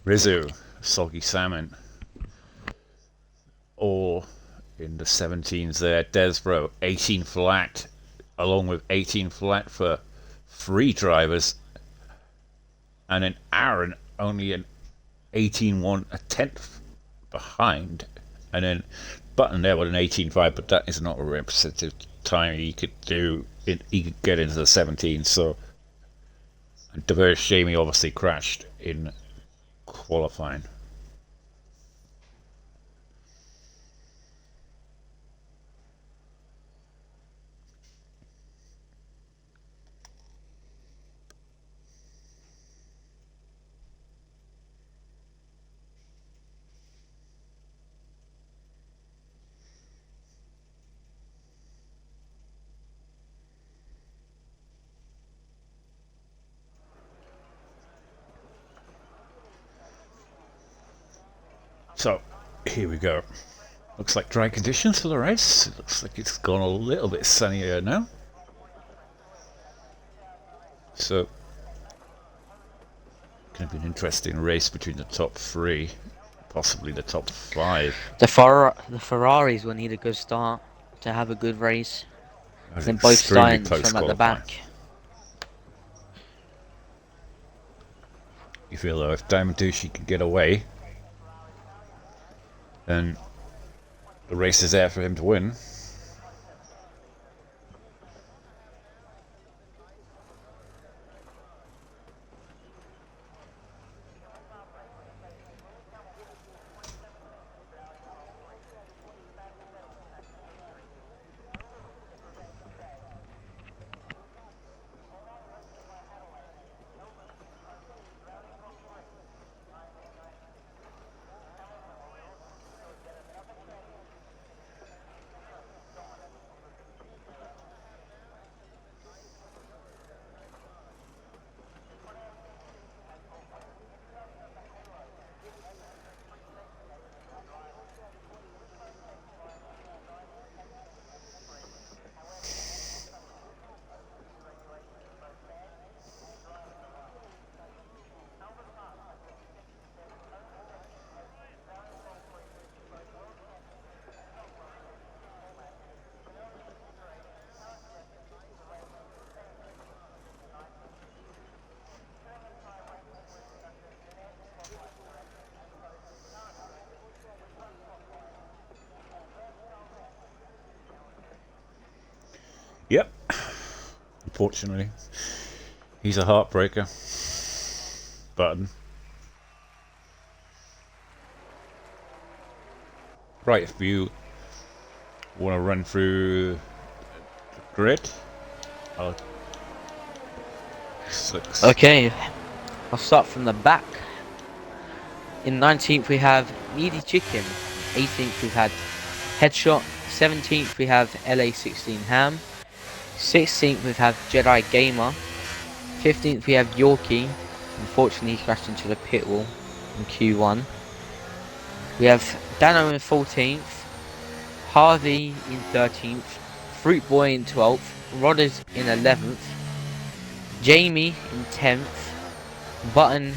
Rizzo, Soggy Salmon, all in the 17s there. Desbro, 18 flat, along with 18 flat for 3 drivers. and then Aaron only an 18.1, a tenth behind, and then Button there with an 18.5, but that is not a representative time he could do. He could get into the 17, so Diverse Jamie obviously crashed in qualifying. So, here we go. Looks like dry conditions for the race. It looks like it's gone a little bit sunnier now. So, going to be an interesting race between the top 3, possibly the top 5. The Ferraris will need a good start to have a good race. Then both starting from at the back. You feel though if Diamond Douchey can get away, then the race is there for him to win. Yep. Unfortunately, he's a heartbreaker. Button. Right, if you want to run through the grid, Okay, I'll start from the back. In 19th we have Meaty Chicken. 18th we've had Headshot. 17th we have LA16 Ham. 16th we have Jedi Gamer. 15th we have Yorkie. Unfortunately he crashed into the pit wall in Q1. We have Dano in 14th. Harvey in 13th. Fruit Boy in 12th. Rodders in 11th. Jamie in 10th. Button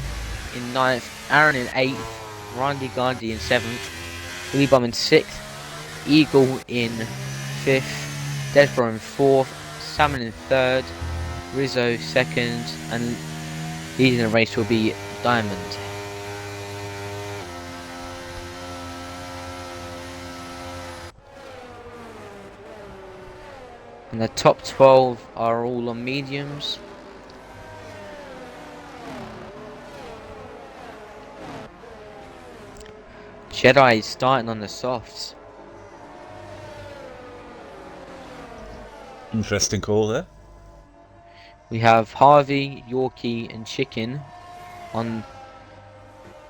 in 9th. Aaron in 8th. Randy Gandhi in 7th. Willy Bum in 6th. Eagle in 5th. Desborough in 4th. Salmon in 3rd. Rizzo 2nd. And leading the race will be Diamond. And the top 12 are all on mediums. Jedi is starting on the softs. Interesting call there. We have Harvey, Yorkie and Chicken on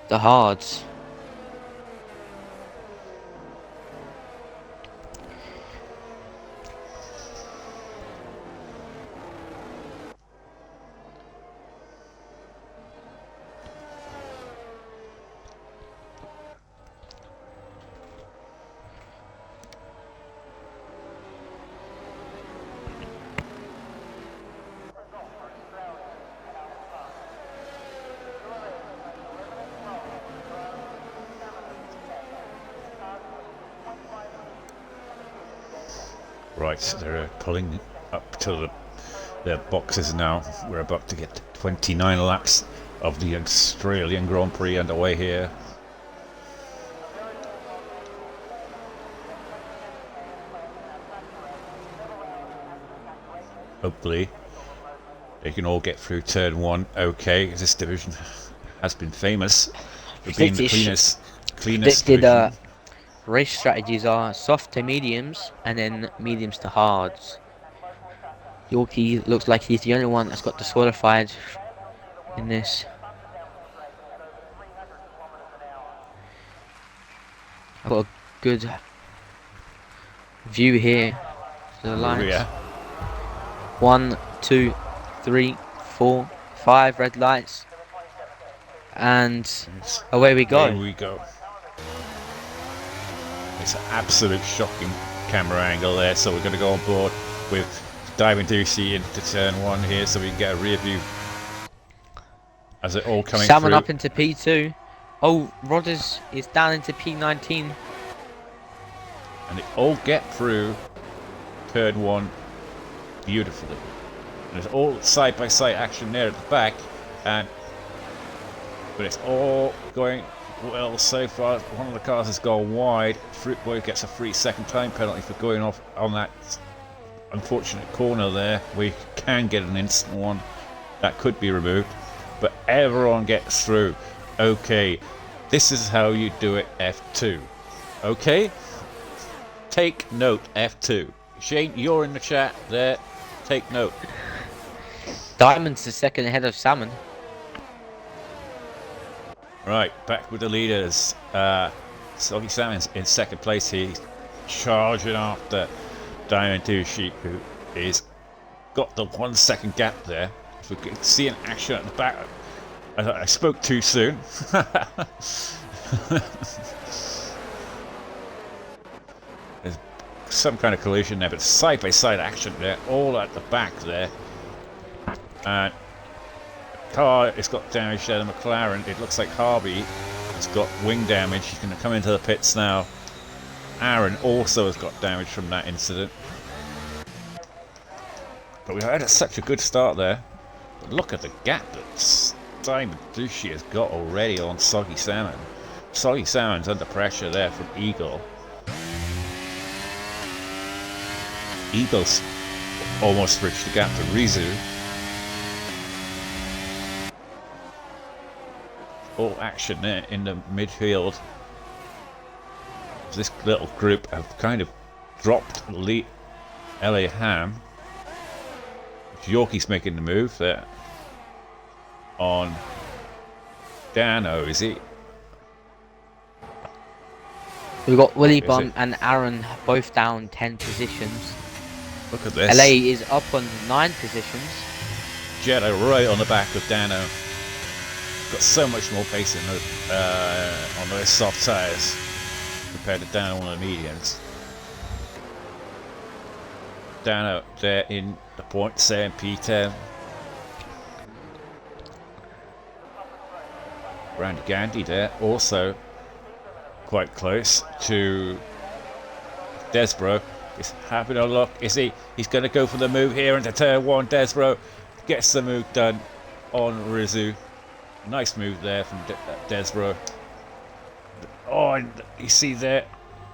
the hards. Right, so they're pulling up to their boxes now. We're about to get 29 laps of the Australian Grand Prix underway here. Hopefully they can all get through turn 1 okay, because this division has been famous for being the cleanest division. Race strategies are soft to mediums and then mediums to hards. Yorkie looks like he's the only one that's got disqualified in this. I've got a good view here to the lights. Yeah. 1, 2, 3, 4, 5 red lights. And away we go. Away we go. It's an absolute shocking camera angle there, so we're going to go on board with Diamond Ducey into turn 1 here so we can get a rear view as it all coming Salmon through. Up into P2. Oh, Rodders is down into P19. And they all get through turn 1 beautifully. And there's all side-by-side action there at the back, but it's all going well so far. One of the cars has gone wide. Fruit Boy gets a 3-second time penalty for going off on that unfortunate corner there. We can get an instant one. That could be removed. But everyone gets through. Okay, this is how you do it, F2. Okay? Take note, F2. Shane, you're in the chat there. Take note. Diamond's the second ahead of Salmon. Right, back with the leaders. Soggy Salmon's in second place here. He's charging after Diamond Ducey, who is got the 1 second gap there. If we can see an action at the back. I spoke too soon. There's some kind of collision there, but side-by-side action there, all at the back there. And car has got damage there, the McLaren. It looks like Harvey has got wing damage. He's going to come into the pits now. Aaron also has got damage from that incident. But we had such a good start there. But look at the gap that Diamond Ducey has got already on Soggy Salmon. Soggy Salmon's under pressure there from Eagle. Eagle's almost bridged the gap to Rizu. All action there in the midfield. This little group have kind of dropped LA Ham. Yorkie's making the move there on Dano, is he? We've got Willie Bum and Aaron both down 10 positions. Look at this. LA is up on 9 positions. Jetta right on the back of Dano. Got so much more pace in the, on those soft tyres compared to Dano on the mediums. Dano there in the point, saying P10. Randy Gandy there, also quite close to Desbro. Is having a look. Is he? He's going to go for the move here into turn 1. Desbro gets the move done on Rizu. Nice move there from Desbro. Oh, and you see there,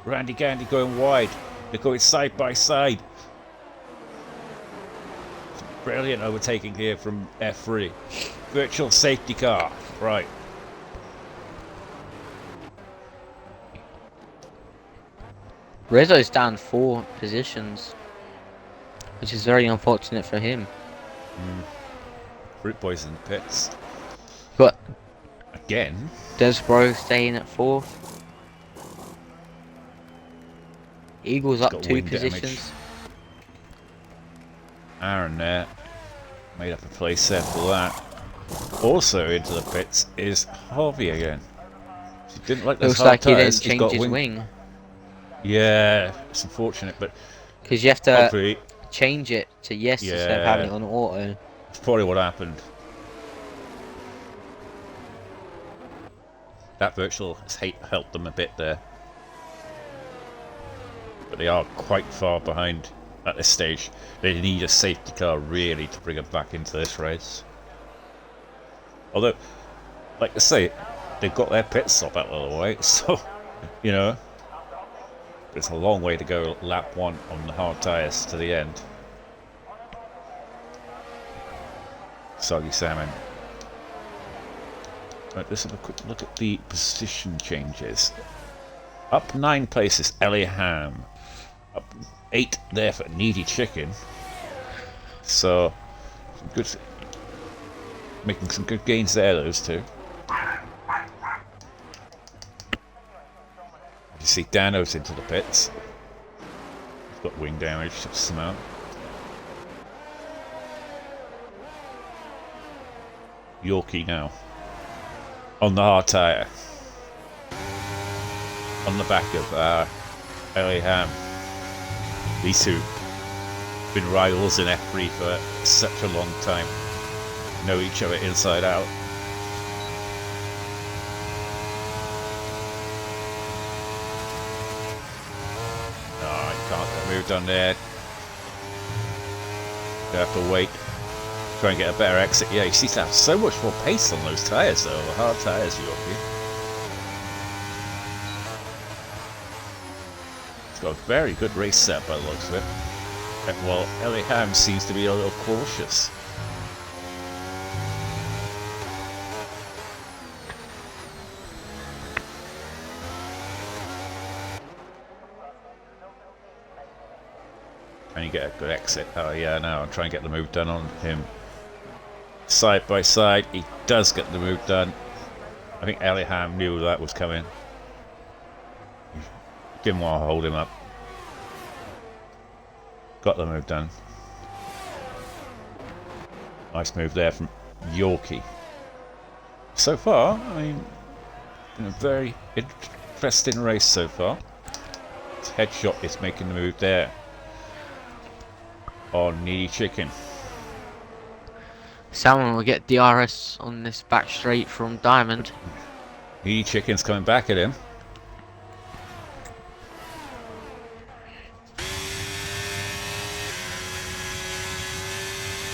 Randy Gandy going wide. They're going side by side. Brilliant overtaking here from F3. Virtual safety car. Right. Rizzo's down 4 positions, which is very unfortunate for him. Fruit Boys in the pits. But again, Desbro staying at 4th. Eagles up 2 positions. Damage. Aaron there made up a place there for that. Also into the pits is Harvey again. He didn't like those looks hard like he tires. didn't change his wing. Yeah, it's unfortunate, but because you have to change it to yes instead of having it on auto. That's probably what happened. That virtual has helped them a bit there, but they are quite far behind at this stage. They need a safety car really to bring them back into this race. Although like I say, they've got their pit stop out of the way, so, you know, it's a long way to go lap 1 on the hard tyres to the end. Soggy salmon. Right, let's have a quick look at the position changes. Up 9 places, Ellie Ham. Up 8 there for Needy Chicken. So, good, making some good gains there, those two. You see Dano's into the pits. He's got wing damage to some out. Yorkie now. On the hard tyre. On the back of Ellie Ham. These two have been rivals in F3 for such a long time. Know each other inside out. Oh, I can't get moved on there. Gonna have to wait. Try and get a better exit. Yeah, you seem to have so much more pace on those tyres though, the hard tyres, Yorkie. It's got a very good race set by the looks of it. And, well, Ellie Ham seems to be a little cautious. And you get a good exit. Oh yeah, now I'm trying to get the move done on him. Side by side, he does get the move done. I think Ellie Ham knew that was coming. Didn't want to hold him up. Got the move done. Nice move there from Yorkie. So far, I mean, been a very interesting race so far. His headshot is making the move there on Needy Chicken. Salmon will get DRS on this back straight from Diamond. Needy Chicken's coming back at him.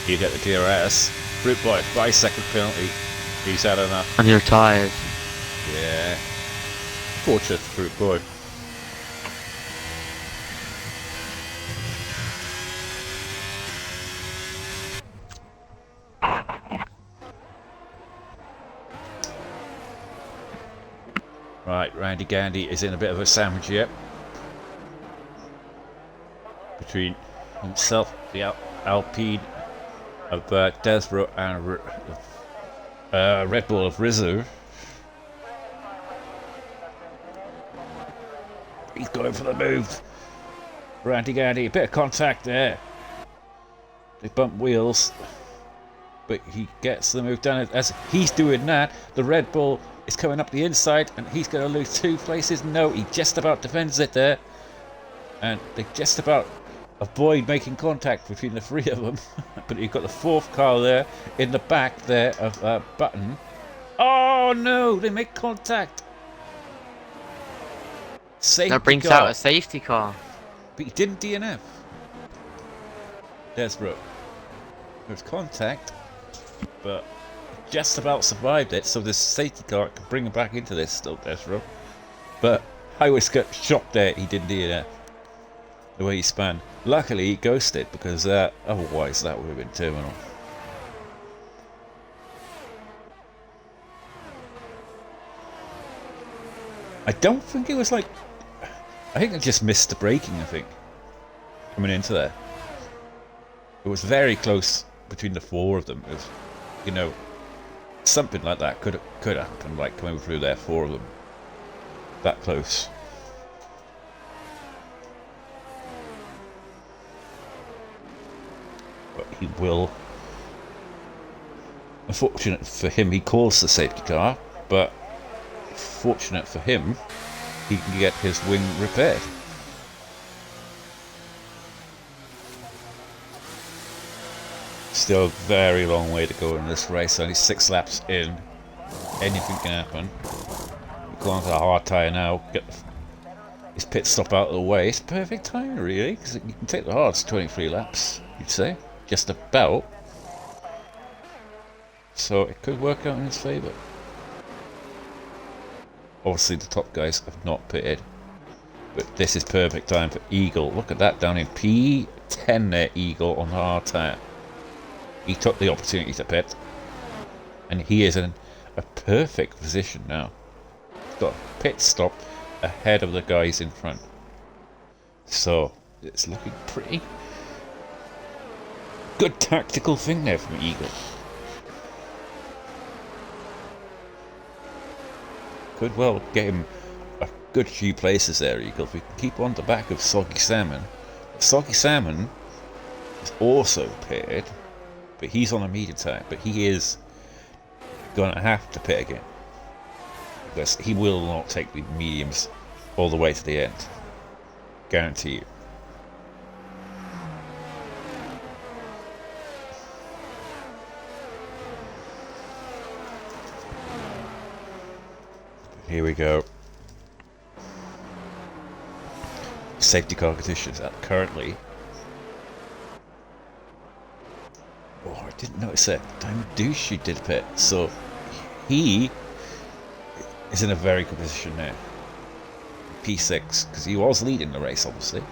You get the DRS. Fruit Boy, 5-second penalty. He's had enough. And your tyres. Yeah. Fortunate Fruit Boy. Right, Randy Gandy is in a bit of a sandwich yet. Between himself, the Alpine of Desborough and Red Bull of Rizzo. He's going for the move. Randy Gandy, a bit of contact there. They bump wheels. But he gets the move done. As he's doing that, the Red Bull is coming up the inside and he's going to lose 2 places. No, he just about defends it there. And they just about avoid making contact between the 3 of them. But you've got the 4th car there in the back there of Button. Oh no, they make contact. Safety That brings car. out a safety car. But he didn't DNF. Desborough. There's contact, but just about survived it, so this safety car could bring him back into this still, Desborough. But I was shocked there he didn't DNF. The way he spun. Luckily he ghosted, because otherwise that would have been terminal. I don't think it was like... I think I just missed the braking, I think. Coming into there. It was very close between the 4 of them. It was, you know, something like that could happen, like coming through there, 4 of them. That close. But he will... Unfortunate for him, he calls the safety car, but fortunate for him, he can get his wing repaired. Still a very long way to go in this race, only 6 laps in. Anything can happen. Go on to the hard tyre now, get his pit stop out of the way. It's perfect time really, because you can take the hards 23 laps, you'd say. Just about. So it could work out in his favour. Obviously, the top guys have not pitted, but this is perfect time for Eagle. Look at that down in P10 there, Eagle on the hard tire. He took the opportunity to pit, and he is in a perfect position now. He's got a pit stop ahead of the guys in front. So, it's looking pretty good tactical thing there from Eagle. Could well get him a good few places there, Eagle, if we can keep on the back of Soggy Salmon. Soggy Salmon is also pitted, but he's on a medium tire, but he is going to have to pit again, because he will not take the mediums all the way to the end. Guarantee you. Here we go. Safety car conditions at currently. Oh, I didn't notice that. Damn douche did pit. So he is in a very good position now. P6, because he was leading the race, obviously.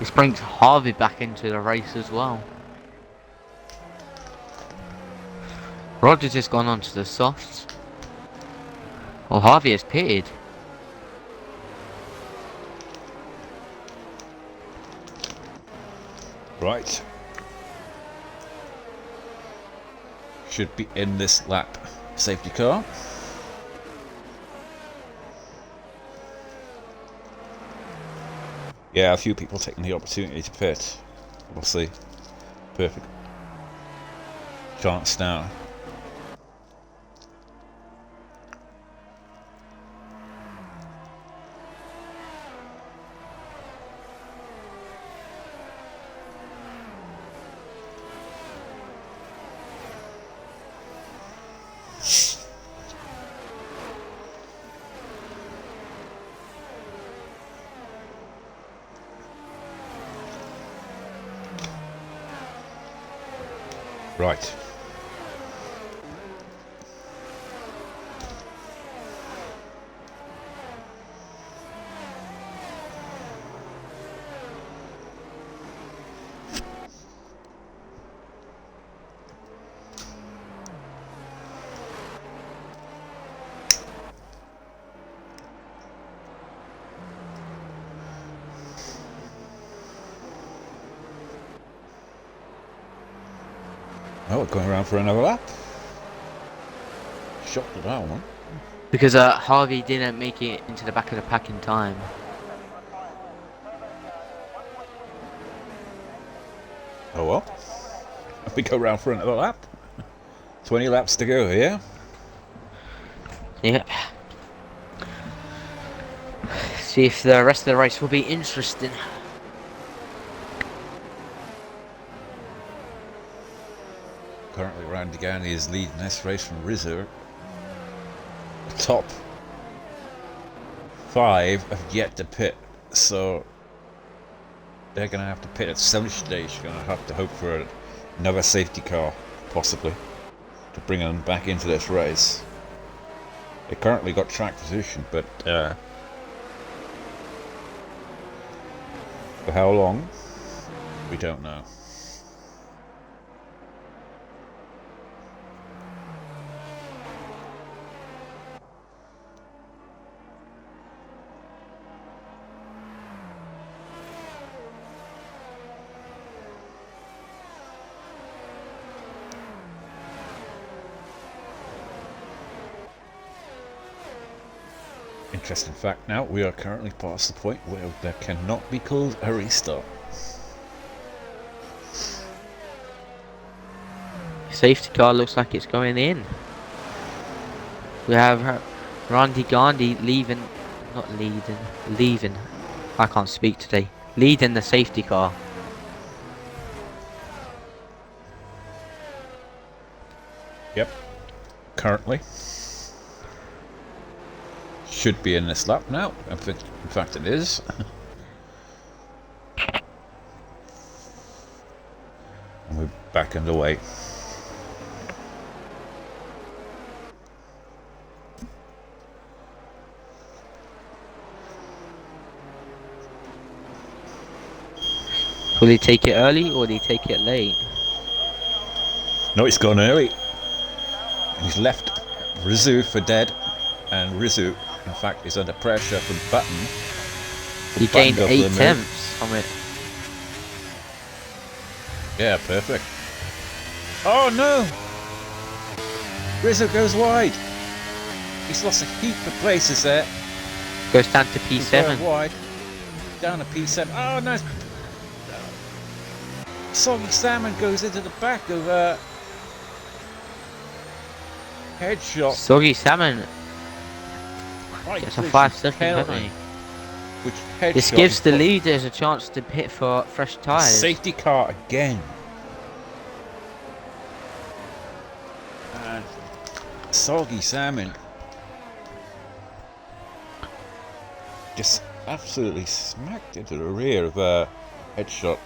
This brings Harvey back into the race as well. Rogers has gone onto the softs. Well, Harvey has pitted. Right. Should be in this lap. Safety car. Yeah, a few people taking the opportunity to pit. We'll see. Perfect chance now. Right. Oh, we're going around for another lap. Shocked at that one. Because Harvey didn't make it into the back of the pack in time. Oh well. We go round for another lap. 20 laps to go here. Yep. See if the rest of the race will be interesting. Currently, Randy Gownie is leading this race from Rizzo. The top 5 have yet to pit, so they're going to have to pit at some stage. Going to have to hope for another safety car, possibly, to bring them back into this race. They currently got track position, but for how long, we don't know. Interesting fact now, we are currently past the point where there cannot be called a restart. Safety car looks like it's going in. We have Randy Gandhi leaving, not leading, leaving. I can't speak today. Leading the safety car. Yep. Currently. Should be in this lap now. In fact, it is. And we're back underway. Will he take it early or will he take it late? No, he's gone early. He's left Rizzu for dead. And Rizzu, in fact, is under pressure from Button. He gained 8 tenths from it. Yeah, perfect. Oh no! Rizzo goes wide. He's lost a heap of places there. Goes down to P7. Wide. Down to P7. Oh no! Soggy Salmon goes into the back of Headshot. Soggy Salmon Right, gets a 5-second penalty. Which Headshot? This gives the leaders a chance to pit for fresh tyres. Safety car again. And Soggy Salmon just absolutely smacked into the rear of Headshot.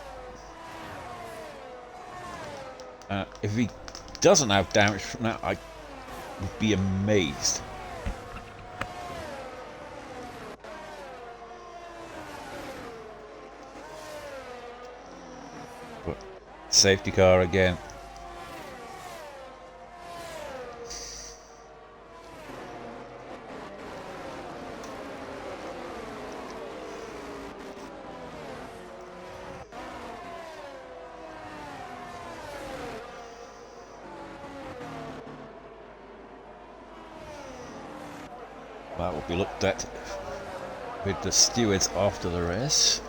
If he doesn't have damage from that, I would be amazed. But safety car again. That will be looked at with the stewards after the race.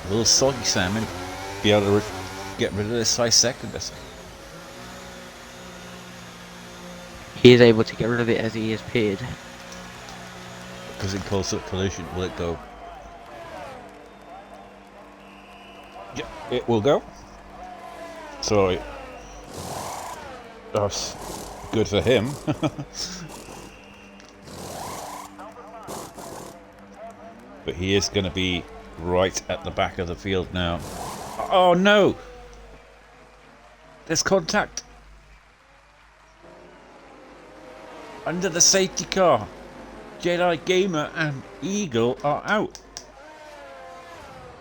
Will Soggy Salmon be able to get rid of this high second? He is able to get rid of it as he is pitted. Because in close-up collision, will it go? Yep, it will go. So that's good for him. But he is going to be right at the back of the field now. Oh no! There's contact! Under the safety car. Jedi Gamer and Eagle are out.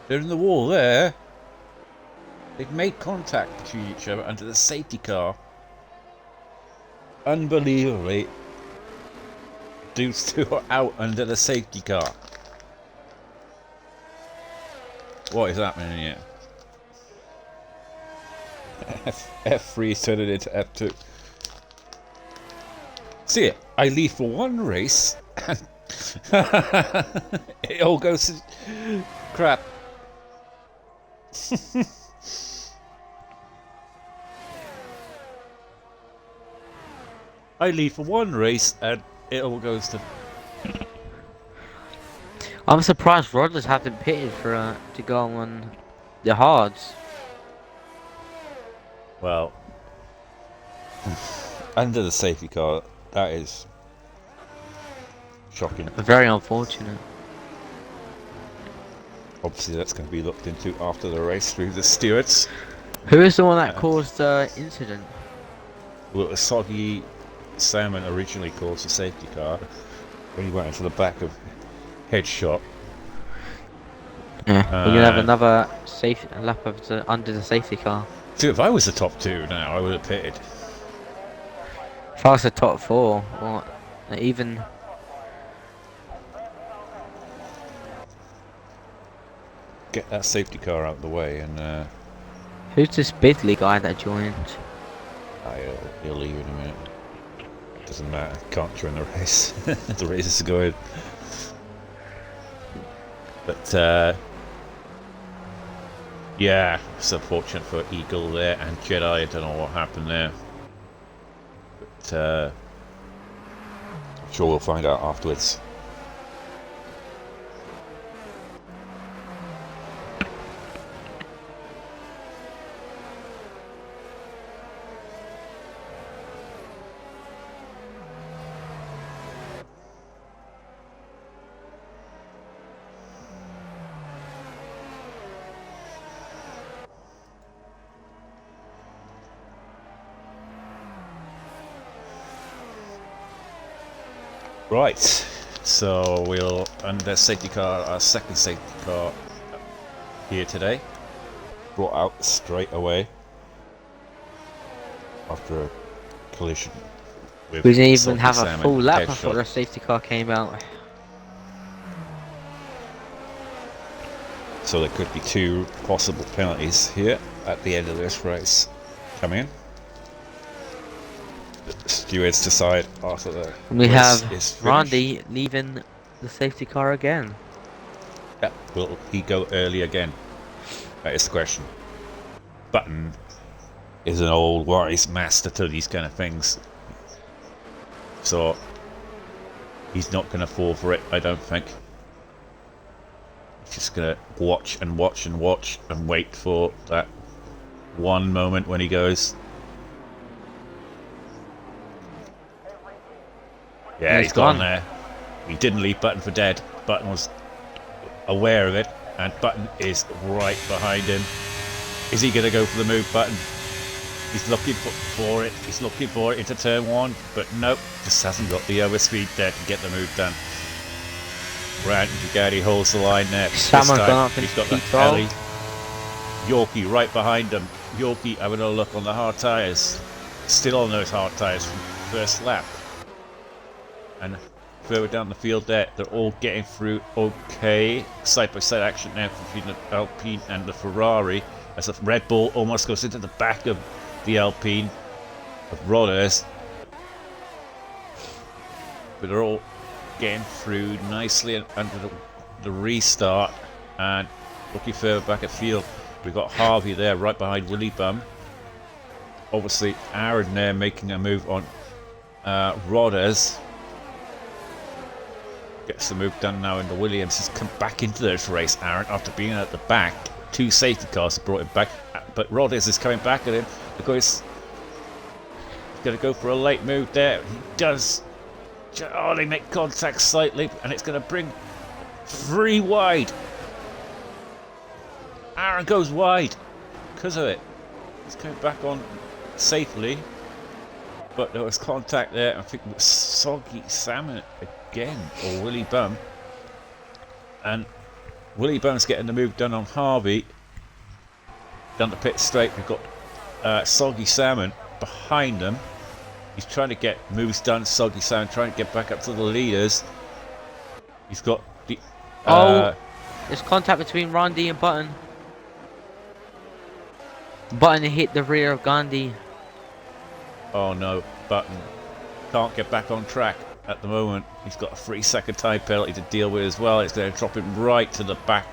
They're in the wall there. They've made contact between each other under the safety car. Unbelievably, these two are out under the safety car. What is happening here? F3 is turning into F2. See it? I leave for one race and it all goes to crap. I leave for one race and it all goes to... I'm surprised Rodgers haven't pitted for to go on the hards. Well, under the safety car, that is shocking. Very unfortunate. Obviously, that's going to be looked into after the race through the stewards. Who is the one that caused the incident? Well, a Soggy Salmon originally caused the safety car when he went into the back of Headshot. Yeah, we're gonna have another lap of under the safety car. See, if I was the top two now, I would have pitted. If I was the top 4, or even... Get that safety car out of the way and... Who's this Bidley guy that joined? He'll leave in a minute. Doesn't matter, can't join the race. The race is going. But, yeah, it's unfortunate for Eagle there and Jedi. I don't know what happened there. But, Sure, we'll find out afterwards. Right, so we'll under safety car, our second safety car here today, brought out straight away after a collision with We didn't even Soggy have a Salmon full lap headshot. before the safety car came out. So there could be 2 possible penalties here at the end of this race coming in. The stewards decide after the We race have is finished. Randy leaving the safety car again. Yeah, will he go early again? That is the question. Button is an old wise master to these kind of things, so he's not going to fall for it, I don't think. He's just going to watch and watch and watch and wait for that one moment when he goes. Yeah, he's gone there. He didn't leave Button for dead. Button was aware of it, and Button is right behind him. Is he going to go for the move, Button? He's looking for it. He's looking for it into turn 1, but nope, just hasn't got the overspeed there to get the move done. Brandon Bugatti holds the line there. Salmon gone up he's into got the control. alley. Yorkie right behind him. Yorkie having a look on the hard tyres. Still on those hard tyres from first lap. And further down the field there, they're all getting through okay. Side-by-side action now between the Alpine and the Ferrari, as the Red Bull almost goes into the back of the Alpine of Rodders. But they're all getting through nicely under the restart, and looking further back at field, we've got Harvey there right behind Willy Bum. Obviously Aaron there making a move on Rodders. Gets the move done now, and the Williams has come back into this race, Aaron, after being at the back. 2 safety cars have brought him back, but Rodders is coming back at him because he's going to go for a late move there. He does. Oh, they make contact slightly, and it's going to bring 3 wide. Aaron goes wide because of it. He's coming back on safely, but there was contact there. I think it was Soggy Salmon again, or Willy Bum, and Willy Bum's getting the move done on Harvey. Down the pit straight, we've got Soggy Salmon behind them. He's trying to get moves done. Soggy Salmon trying to get back up to the leaders. He's got the there's contact between Randy and Button. Button hit the rear of Gandhi. oh no, Button can't get back on track at the moment. He's got a 3-second time penalty to deal with as well. It's going to drop him right to the back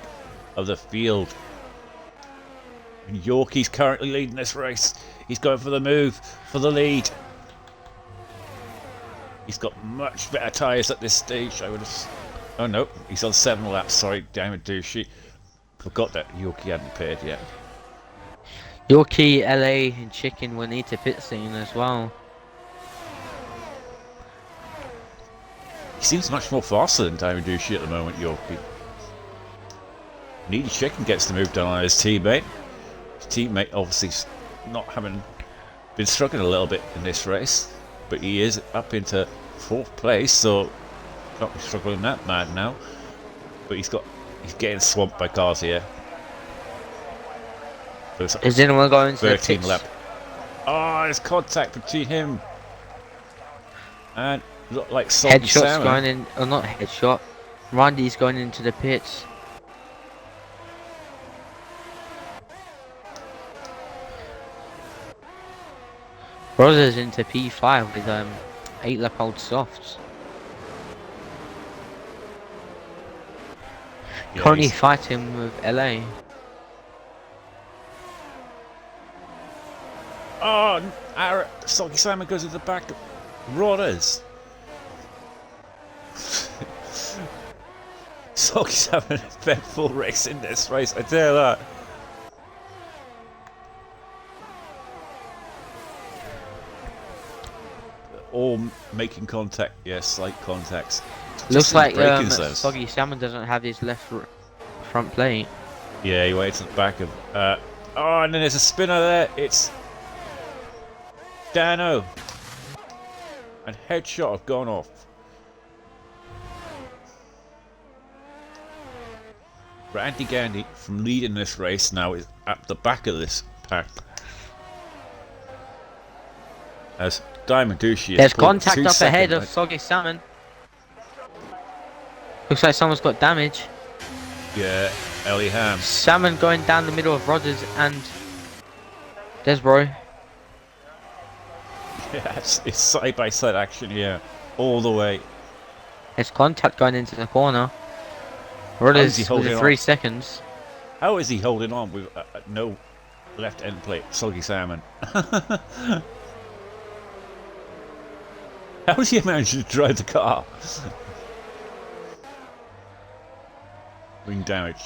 of the field. And Yorkie's currently leading this race. He's going for the move for the lead. He's got much better tyres at this stage. I would have. Oh no, he's on 7 laps. Sorry, damn it, douchey. Forgot that Yorkie hadn't paired yet. Yorkie, LA, and Chicken will need to pit soon as well. He seems much more faster than Diamond Douchey at the moment, Yorkie. Needy Chicken gets the move done on his teammate. His teammate obviously not having been struggling a little bit in this race, but he is up into 4th place, so not be struggling that bad now. But he's getting swamped by cars here. Is anyone going to the 13 pits? lap. Oh, there's contact between him and look like Soggy Headshot's Salmon. going in, or not headshot. Randy's going into the pits. Brothers into P5 with 8-lap-old softs. Yeah, Currently he's- fighting with LA. Oh, Soggy Salmon goes to the back of Rodders. Soggy's having a big full race in this race, I tell you that. All making contact, yes, slight contacts. Looks like Soggy Salmon doesn't have his front plate. Yeah, he waits at the back of. Oh, and then there's a spinner there. It's Dano. And headshot have gone off. Randy Gandy, from leading this race now, is at the back of this pack. As Diamond Douchey. There's contact up ahead of Soggy Salmon. Looks like someone's got damage. Yeah, Ellie Ham. Salmon going down the middle of Rogers and Desbro. Yeah, it's side by side action here, all the way. There's contact going into the corner. Rogers with 3 seconds. How is he holding on with no left end plate, Soggy Salmon? How has he managed to drive the car? Wing damage.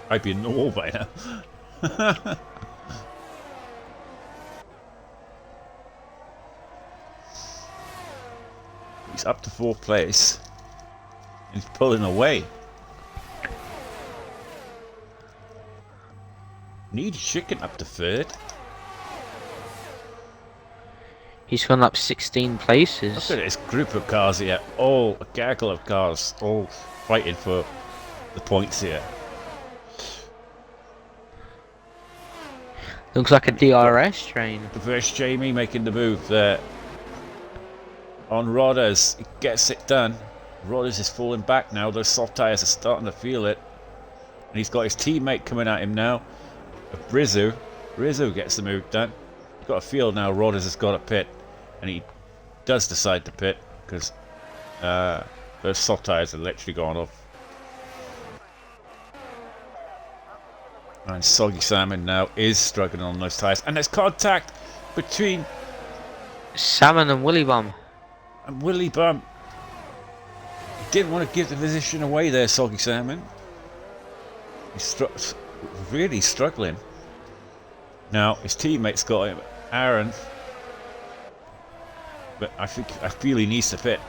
I'd be in the wall by now. He's up to 4th place. He's pulling away. Need Chicken up to 3rd. He's gone up 16 places. Look at this group of cars here. All a gaggle of cars, all fighting for the points here. Looks like a DRS train. Reverse Jamie making the move there. On Rodders, he gets it done. Rodders is falling back now. Those soft tyres are starting to feel it. And he's got his teammate coming at him now. Rizzo. Rizzo gets the move done. He's got a feel now Rodders has got a pit. And he does decide to pit because those soft tyres are literally gone off. And Soggy Salmon now is struggling on those tyres. And there's contact between Salmon and Willy Bum. And Willy Bum. He didn't want to give the position away there, Soggy Salmon. He's really struggling. Now his teammates got him, Aaron. But I feel he needs to pit.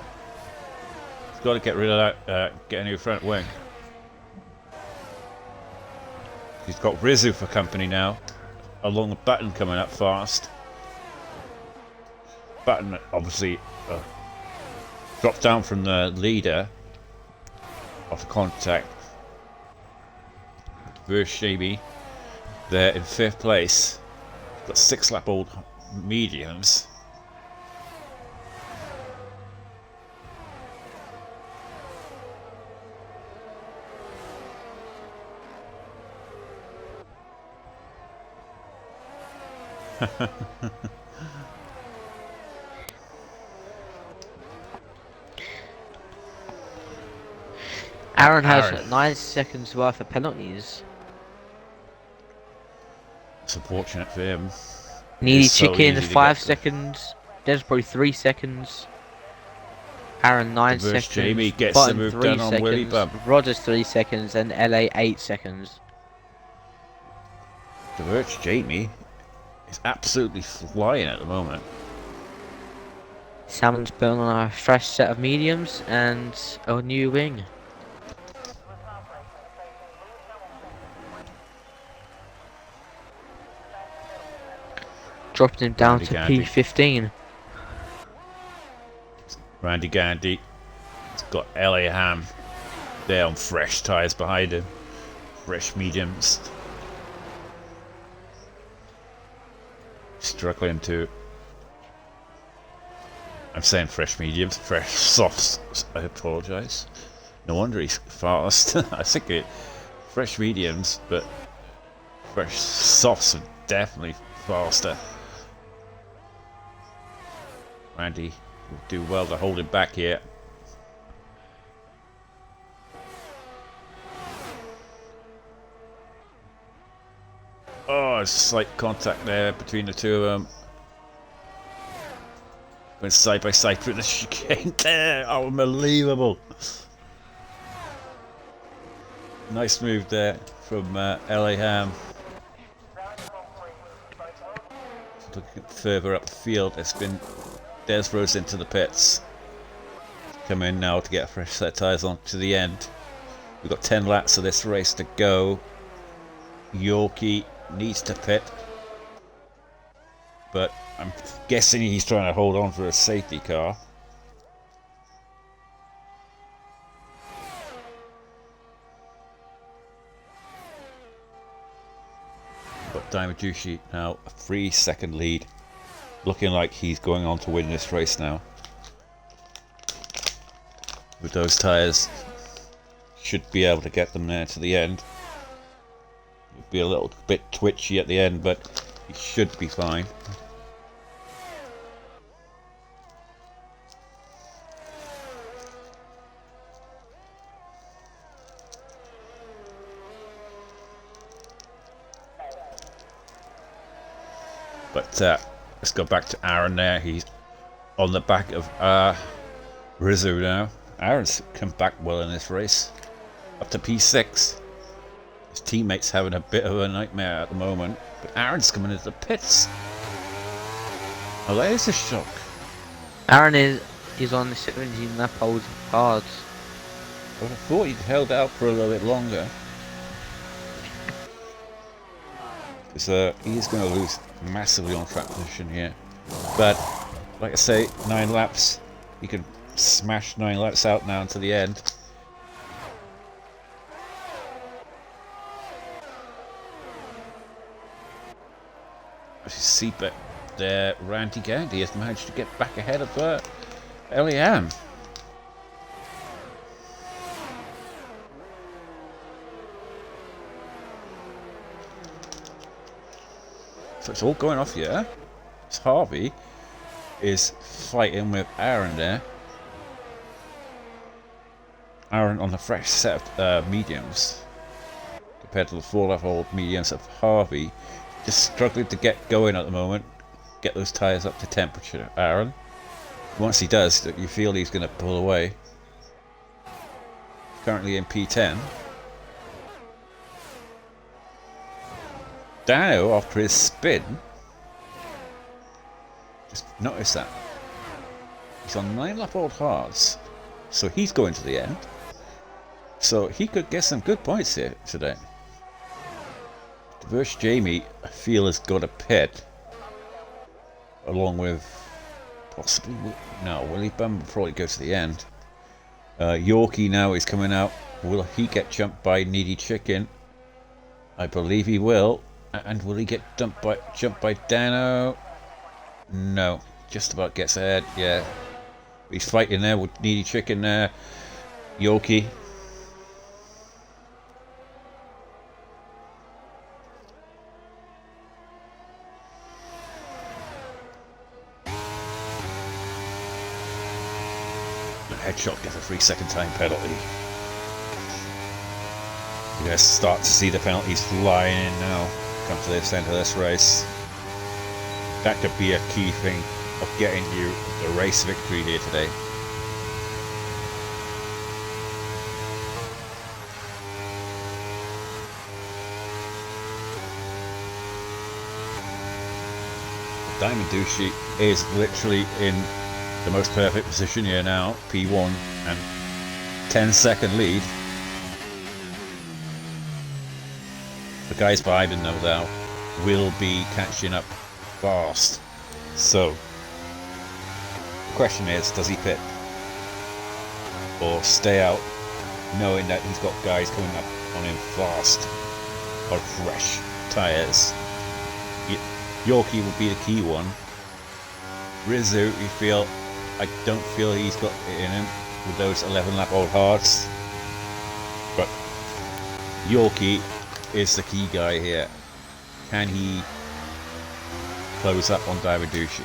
He's got to get rid of that, get a new front wing. He's got Rizzo for company now, along the Button coming up fast. Button obviously dropped down from the leader off contact. Vershaby there in 5th place. Got 6-lap old mediums. Aaron has 9 seconds worth of penalties. It's unfortunate for him. Needy Chicken 5 seconds. Desbro 3 seconds. Aaron 9 seconds. Jamie gets Button the move 3 done on Willy seconds. Bum. Rogers 3 seconds and LA 8 seconds. Diverge Jamie is absolutely flying at the moment. Salmon's built on a fresh set of mediums and a new wing. Dropping him down to P15. Randy Gandy. He's got LA Ham there on fresh tyres behind him. Fresh mediums. Struggling to. I'm saying fresh mediums, fresh softs. I apologise. No wonder he's fast. I think it. Fresh mediums, but fresh softs are definitely faster. Randy will do well to hold him back here. Oh, slight contact there between the two of them. Went side by side through the chicane there. Oh, unbelievable. Nice move there from LA Ham. Looking further up the field, it's been Desbro's into the pits. Come in now to get a fresh set of tyres on to the end. We've got 10 laps of this race to go. Yorkie needs to pit, but I'm guessing he's trying to hold on for a safety car. But Dimadushi now a 3-second lead, looking like he's going on to win this race now. With those tyres, should be able to get them there to the end. It'll be a little bit twitchy at the end, but he should be fine. But let's go back to Aaron there. He's on the back of Rizzo now. Aaron's come back well in this race. Up to P6. His teammate's having a bit of a nightmare at the moment. But Aaron's coming into the pits. Oh, that is a shock. Aaron is on the 17 lap old cards. I thought he'd held out for a little bit longer. Because he is going to lose massively on track position here. But, like I say, 9 laps. He can smash 9 laps out now to the end. As you see back there, Randy Gandy has managed to get back ahead of LEM. So it's all going off here. As Harvey is fighting with Aaron there. Aaron on the fresh set of mediums compared to the 4-lap-old mediums of Harvey. Just struggling to get going at the moment. Get those tyres up to temperature, Aaron. Once he does, you feel he's going to pull away. Currently in P10. Dano, after his spin, just notice that he's on 9-lap-old hards, so he's going to the end. So he could get some good points here today. Versus Jamie, I feel, has got a pit, along with possibly Willie Bum will probably go to the end. Yorkie now is coming out. Will he get jumped by Needy Chicken? I believe he will. And will he get jumped by Dano? No, just about gets ahead. Yeah, he's fighting there with Needy Chicken there. Yorkie. The headshot gets a 3-second time penalty. You're going to start to see the penalties flying in now. Come to this end of this race. That could be a key thing of getting you the race victory here today. Dimadushi is literally in the most perfect position here now, P1 and 10-second lead. The guys behind him, no doubt, will be catching up fast. So, the question is, does he pit? Or stay out, knowing that he's got guys coming up on him fast, on fresh tyres? Yorkie will be the key one. Rizzo, I don't feel he's got it in him with those 11-lap-old hards. But Yorkie is the key guy here. Can he close up on Dimadushi?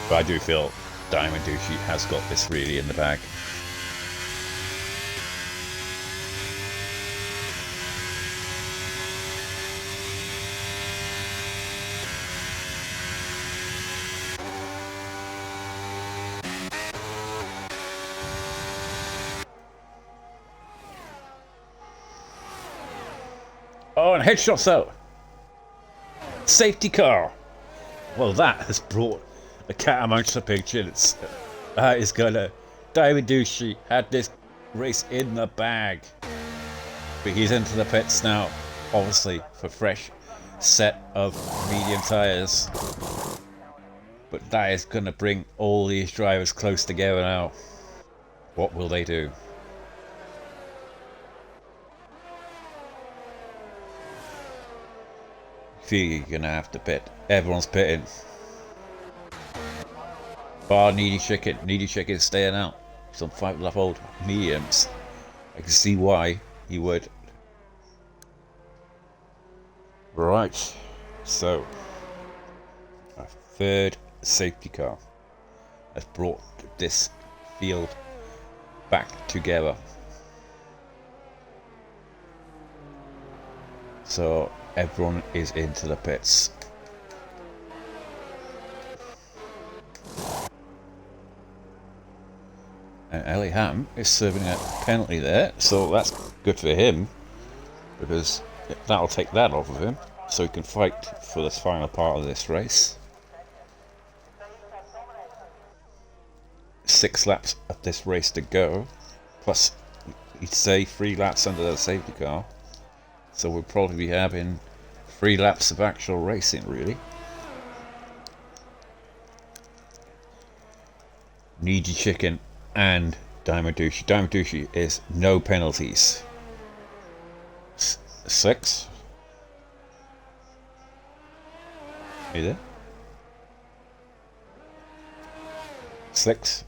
But I do feel Dimadushi has got this really in the bag. Oh, and headshots out. Safety car. Well, that has brought the cat amongst the pigeons. That is gonna. David Ducey had this race in the bag. But he's into the pits now, obviously, for fresh set of medium tyres. But that is gonna bring all these drivers close together now. What will they do? Feel you're gonna have to pit. Everyone's pitting. Bar Needy Chicken staying out. Some 5-lap-old mediums. I can see why he would. Right, so a third safety car has brought this field back together. So everyone is into the pits. And Ellie Ham is serving a penalty there, so that's good for him, because that'll take that off of him, so he can fight for this final part of this race. 6 laps of this race to go, plus he'd say 3 laps under the safety car, so we'll probably be having 3 laps of actual racing, really. Needy Chicken and Diamond Douchey. Diamond Douchey is no penalties. 6. Are you there? 6.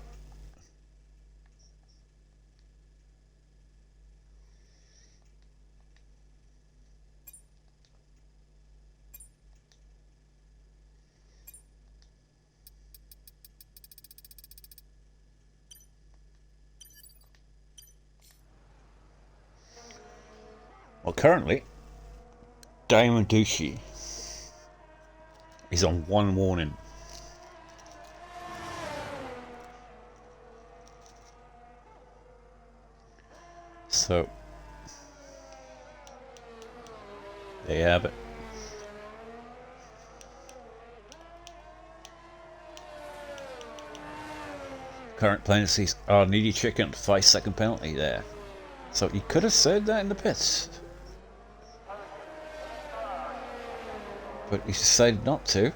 Well, currently, Diamond Douchey is on 1 warning. So, there you have it. Current penalties are Needy Chicken, 5-second penalty there. So you could have said that in the pits, but he decided not to.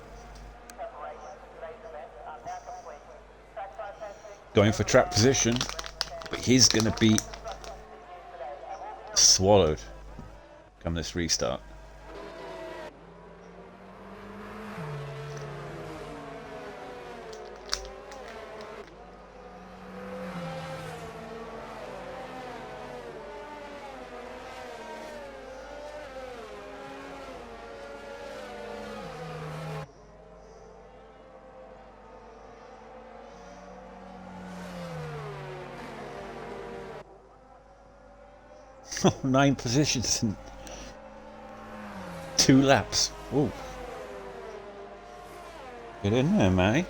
Going for track position, but he's going to be swallowed come this restart. Oh, 9 positions in 2 laps. Ooh. Get in there, Matty.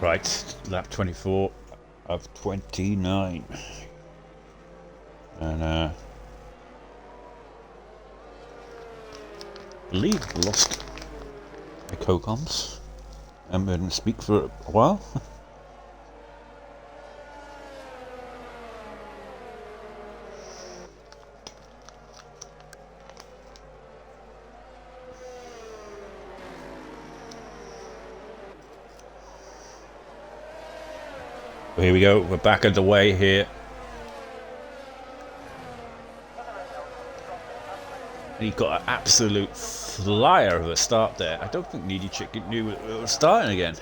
Right, lap 24 of 29. And I believe I lost my co-coms. I'm going to speak for a while. Well, here we go, we're back underway here. And he got an absolute flyer of a start there. I don't think Needy Chicken knew it was starting again.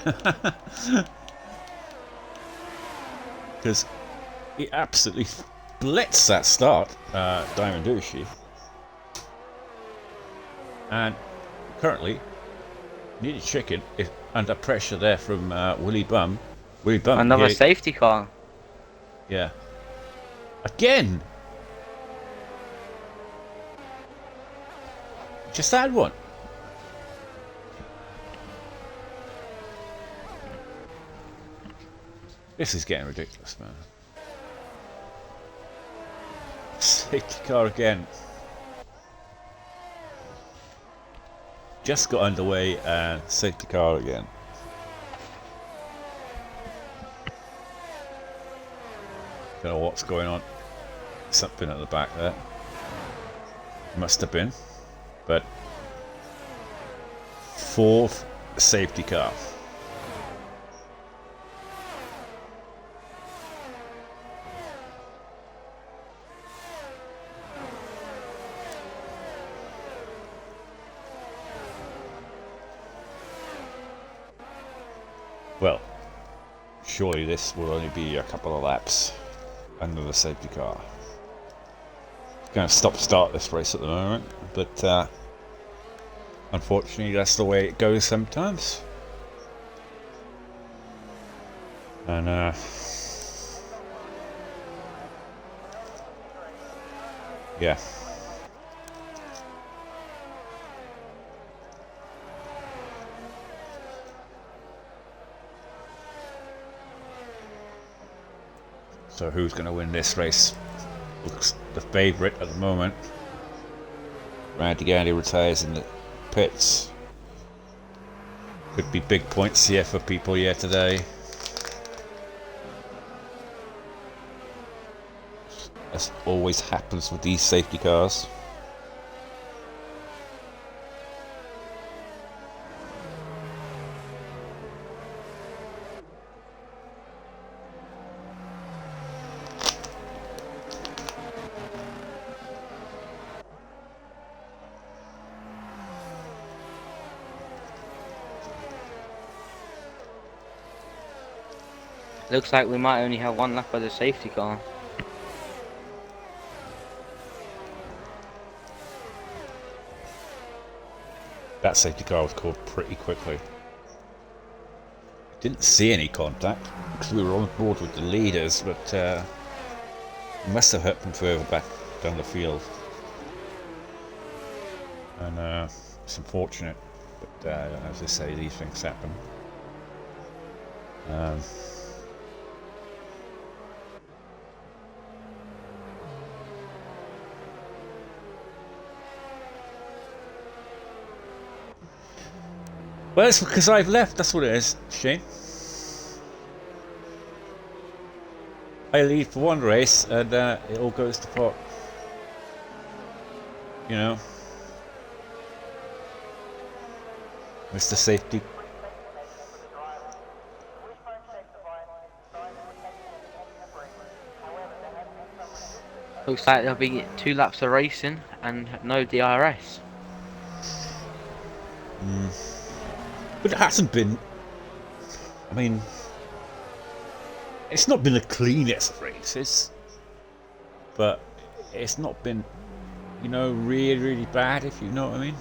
Because he absolutely blitzed that start, Diamond Douchey. And currently, Nearly chicken is under pressure there from Willie Bum. Willie Bum, Another safety car. yeah. Again! Just had one. This is getting ridiculous, man. Safety car again. Just got underway and safety car again. Don't know what's going on. Something at the back there. Must have been. But fourth safety car. Well, surely this will only be a couple of laps under the safety car. Going to stop-start this race at the moment, but unfortunately that's the way it goes sometimes. And yeah. So who's going to win this race? Looks the favourite at the moment. Randy Gandy retires in the pits. Could be big points here for people here today. As always happens with these safety cars. Looks like we might only have one lap of the safety car. That safety car was called pretty quickly. Didn't see any contact because we were on board with the leaders, but it must have hurt them further back down the field. And it's unfortunate, but as I say, these things happen. Well, it's because I've left, that's what it is, Shane. I leave for one race and it all goes to pot. You know? Mr. Safety. Looks like there'll be 2 laps of racing and no DRS. But it hasn't been. I mean, it's not been the cleanest of races, but it's not been, you know, really, really bad, if you know what I mean.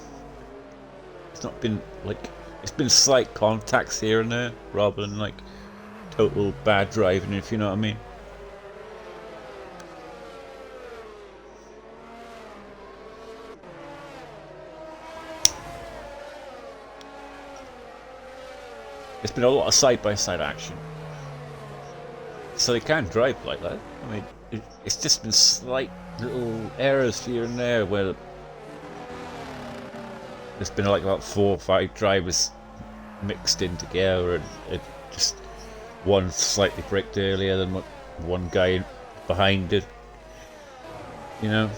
It's not been like, it's been slight contacts here and there rather than like total bad driving, if you know what I mean. There's been a lot of side-by-side action, so they can drive like that. I mean, it's just been slight little errors here and there where there's been like about 4 or 5 drivers mixed in together, and it just one slightly braked earlier than what one guy behind did. You know,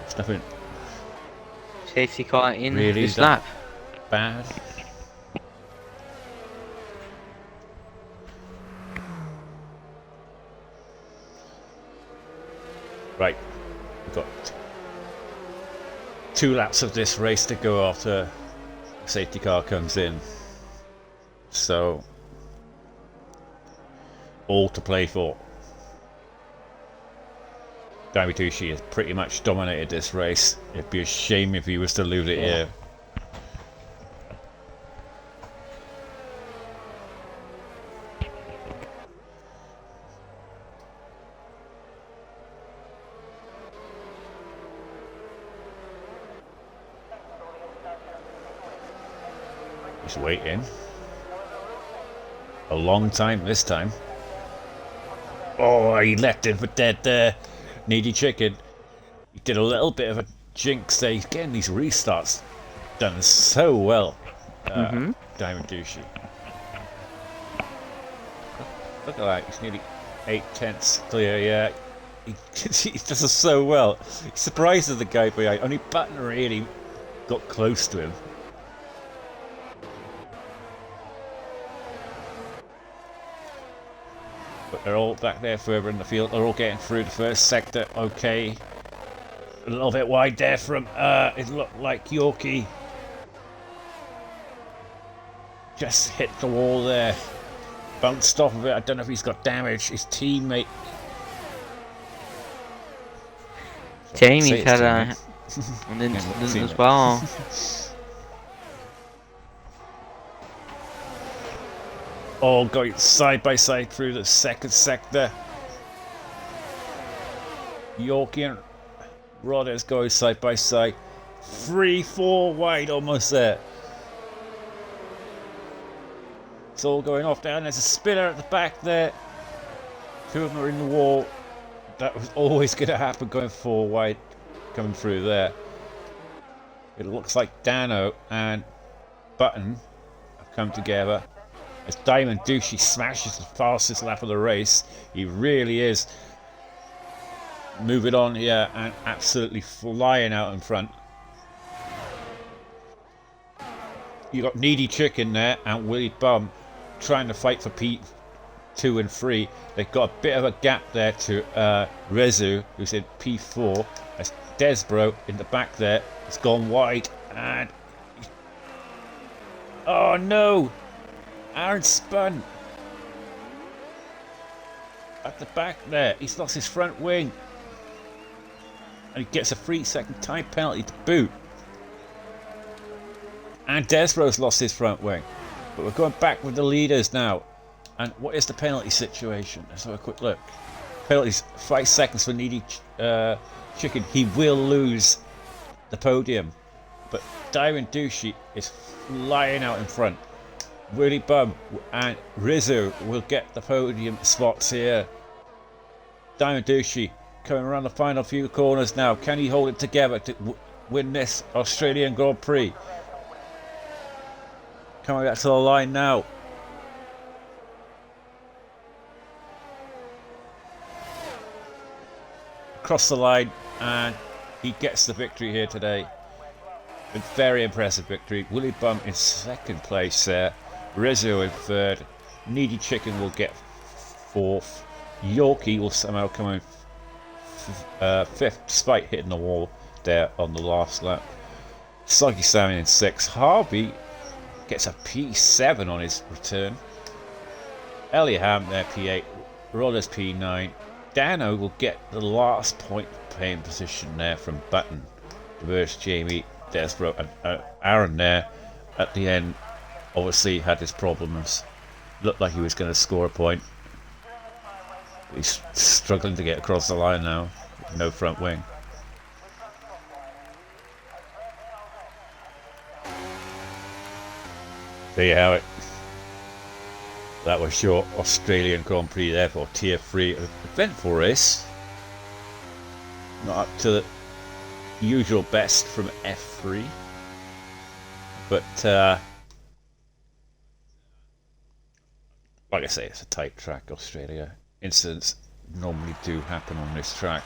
it's nothing Safety car in really this lap. bad. Right, we've got 2 laps of this race to go after the safety car comes in. So, all to play for. Davitucci has pretty much dominated this race. It'd be a shame if he was to lose it here. He's waiting. A long time this time. Oh, he left it for dead there. Needy Chicken. He did a little bit of a jinx there. He's getting these restarts done so well. Diamond Douchey. Look at that. He's nearly 8/10 clear, yeah. He does it so well. He surprises the guy behind. Only Button really got close to him. But they're all back there further in the field. They're all getting through the first sector. Okay. A little bit wide there from, it looked like Yorkie. Just hit the wall there. Bounced off of it. I don't know if he's got damage. His teammate. Jamie's had an incident as well. All going side by side through the second sector. Yorkie and Rodgers going side by side. 3-4 wide, almost there. It's all going off down. There's a spinner at the back there. Two of them are in the wall. That was always going to happen, going 4 wide, coming through there. It looks like Dano and Button have come together. As Diamond Douchey smashes the fastest lap of the race. He really is moving on here and absolutely flying out in front. You got Needy Chicken there and Willie Bum trying to fight for P2 and 3. They've got a bit of a gap there to Rezu, who's in P4. As Desbro in the back there has gone wide and oh no! Aaron spun at the back there. He's lost his front wing and he gets a 3-second time penalty to boot. And Desbro's lost his front wing. But we're going back with the leaders now. And what is the penalty situation? Let's have a quick look. Penalties 5 seconds for Needy Chicken. He will lose the podium. But Diamond Douchey is flying out in front. Willie Bum and Rizzo will get the podium spots here. Diamond Douchey coming around the final few corners now. Can he hold it together to win this Australian Grand Prix? Coming back to the line now. Across the line, and he gets the victory here today. A very impressive victory. Willie Bum in second place there. Rizzo in third. Needy Chicken will get fourth. Yorkie will somehow come in fifth, despite hitting the wall there on the last lap. Soggy Salmon in sixth. Harvey gets a P7 on his return. Eliaham there P8. Rollers P9. Dano will get the last point paying position there from Button. Diverse Jamie, Desbro, and Aaron there at the end. Obviously had his problems. Looked like he was going to score a point. He's struggling to get across the line now. No front wing. There you have it. That was your Australian Grand Prix there for Tier 3 eventful race. Not up to the usual best from F3. But like I say, it's a tight track, Australia. Incidents normally do happen on this track.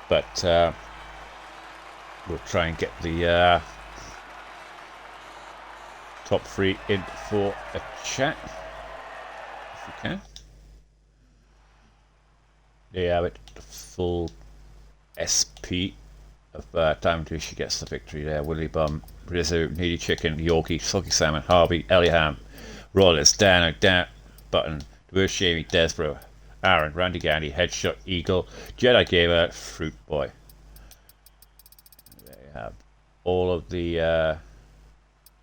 But we'll try and get the top 3 in for a chat, if we can. There you have it, the full SP of Diamond Douchey gets the victory there. Willie Bum, Rizzo, Needy Chicken, Yorkie, Soggy Salmon, Harvey, Eliaham, Rollers, Dano, Button, Diverse Jamie, Desbro, Aaron, Randy Gandy, Headshot, Eagle, Jedi Gamer, Fruit Boy. There you have all of the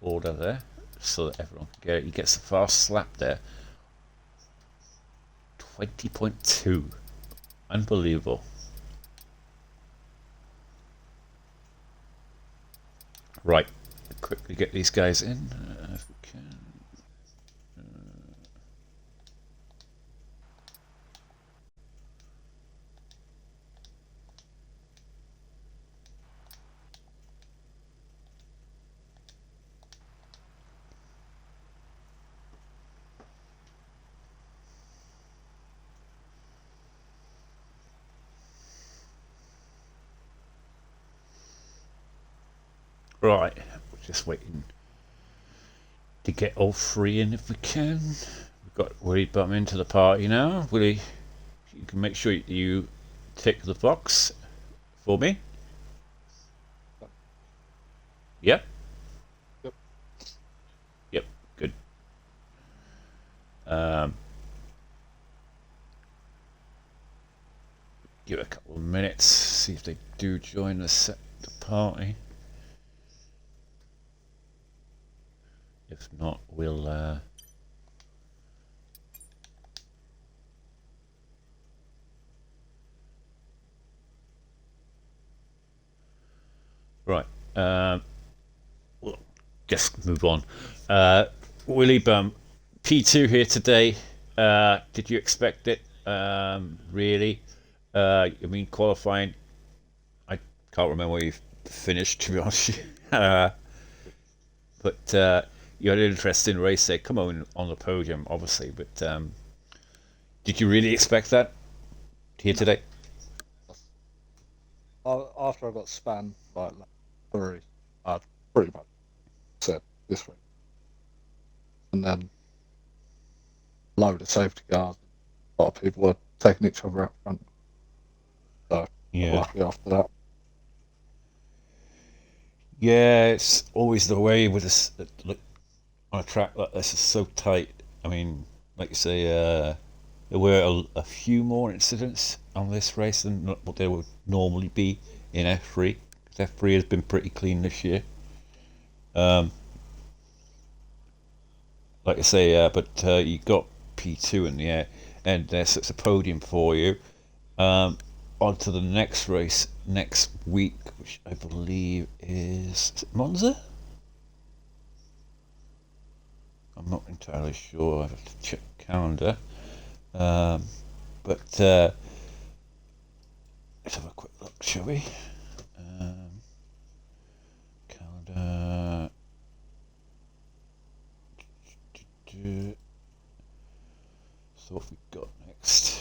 order there, so that everyone can get it. He gets a fast slap there. 20.2. Unbelievable. Right, quickly get these guys in if we can. Right, we're just waiting to get all three in if we can. We've got Willie Bum into the party now. Willie, you can make sure you tick the box for me. Yep. Yep. Yep, good. Give it a couple of minutes, see if they do join the party. If not, we'll right. We'll just move on. Willie Bum, P2 here today. Did you expect it? Really? I mean, qualifying. I can't remember where you finished, to be honest. But you had an interesting race there. Come on the podium, obviously. But did you really expect that here today? After I got spun by three, I pretty much said this week. And then a load of safety cars. A lot of people were taking each other out front. So, Yeah. lucky after that. Yeah, it's always the way with this. Look, on a track like this, it's so tight. I mean, like you say, there were a few more incidents on this race than what there would normally be in F3. F3 has been pretty clean this year. Like I say, but you got P2 in the air, and there's a podium for you. On to the next race next week, which I believe is it Monza? I'm not entirely sure. I have to check the calendar. But let's have a quick look, shall we? Calendar. So what have we got next?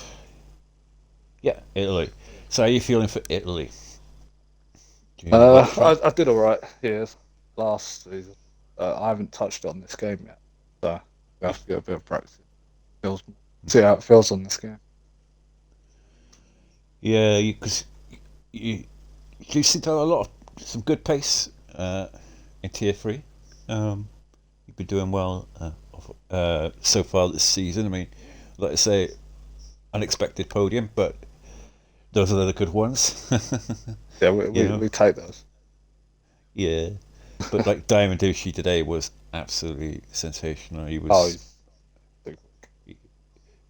Yeah, Italy. So how are you feeling for Italy? I did alright here last season. I haven't touched on this game yet, so we have to get a bit of practice. See how it feels on this game. Yeah, because you seem to have some good pace in Tier 3. You've been doing well so far this season. I mean, like I say, unexpected podium, but those are the good ones. Yeah, we take those. Yeah, but like Diamond Duchy today was absolutely sensational. He was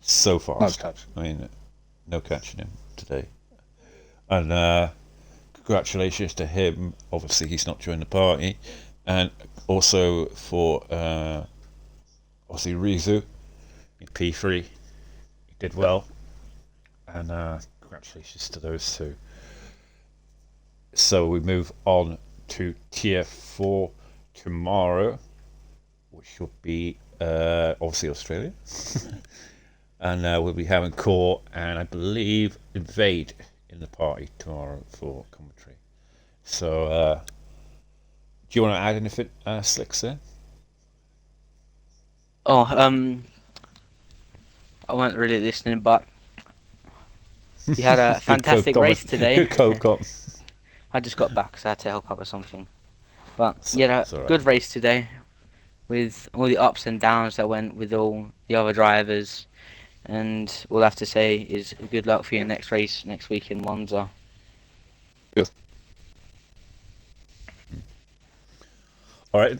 so fast. No catch. I mean, no catching him today. And congratulations to him. Obviously, he's not joined the party, and also for obviously Rizu in P3. He did well, and congratulations to those two. So we move on to Tier 4 tomorrow, which will be obviously Australia. And we'll be having Core and I believe Invade in the party tomorrow for commentary. So do you want to add anything, Slicks, there? Oh, I wasn't really listening, but we had a fantastic race today. Good co-com. I just got back, so I had to help out with something. But So, yeah, right. good race today, with all the ups and downs that went with all the other drivers. And all I have to say is good luck for your next race next week in Monza. Yes. All right,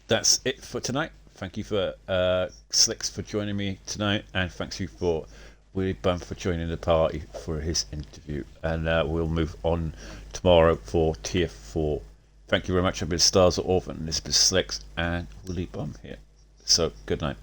that's it for tonight. Thank you for Slicks for joining me tonight, and thanks you for Willie Bum for joining the party for his interview. And we'll move on tomorrow for Tier 4. Thank you very much. I've been Stars of Orphan, this has been Slicks and Willie Bum here. So, good night.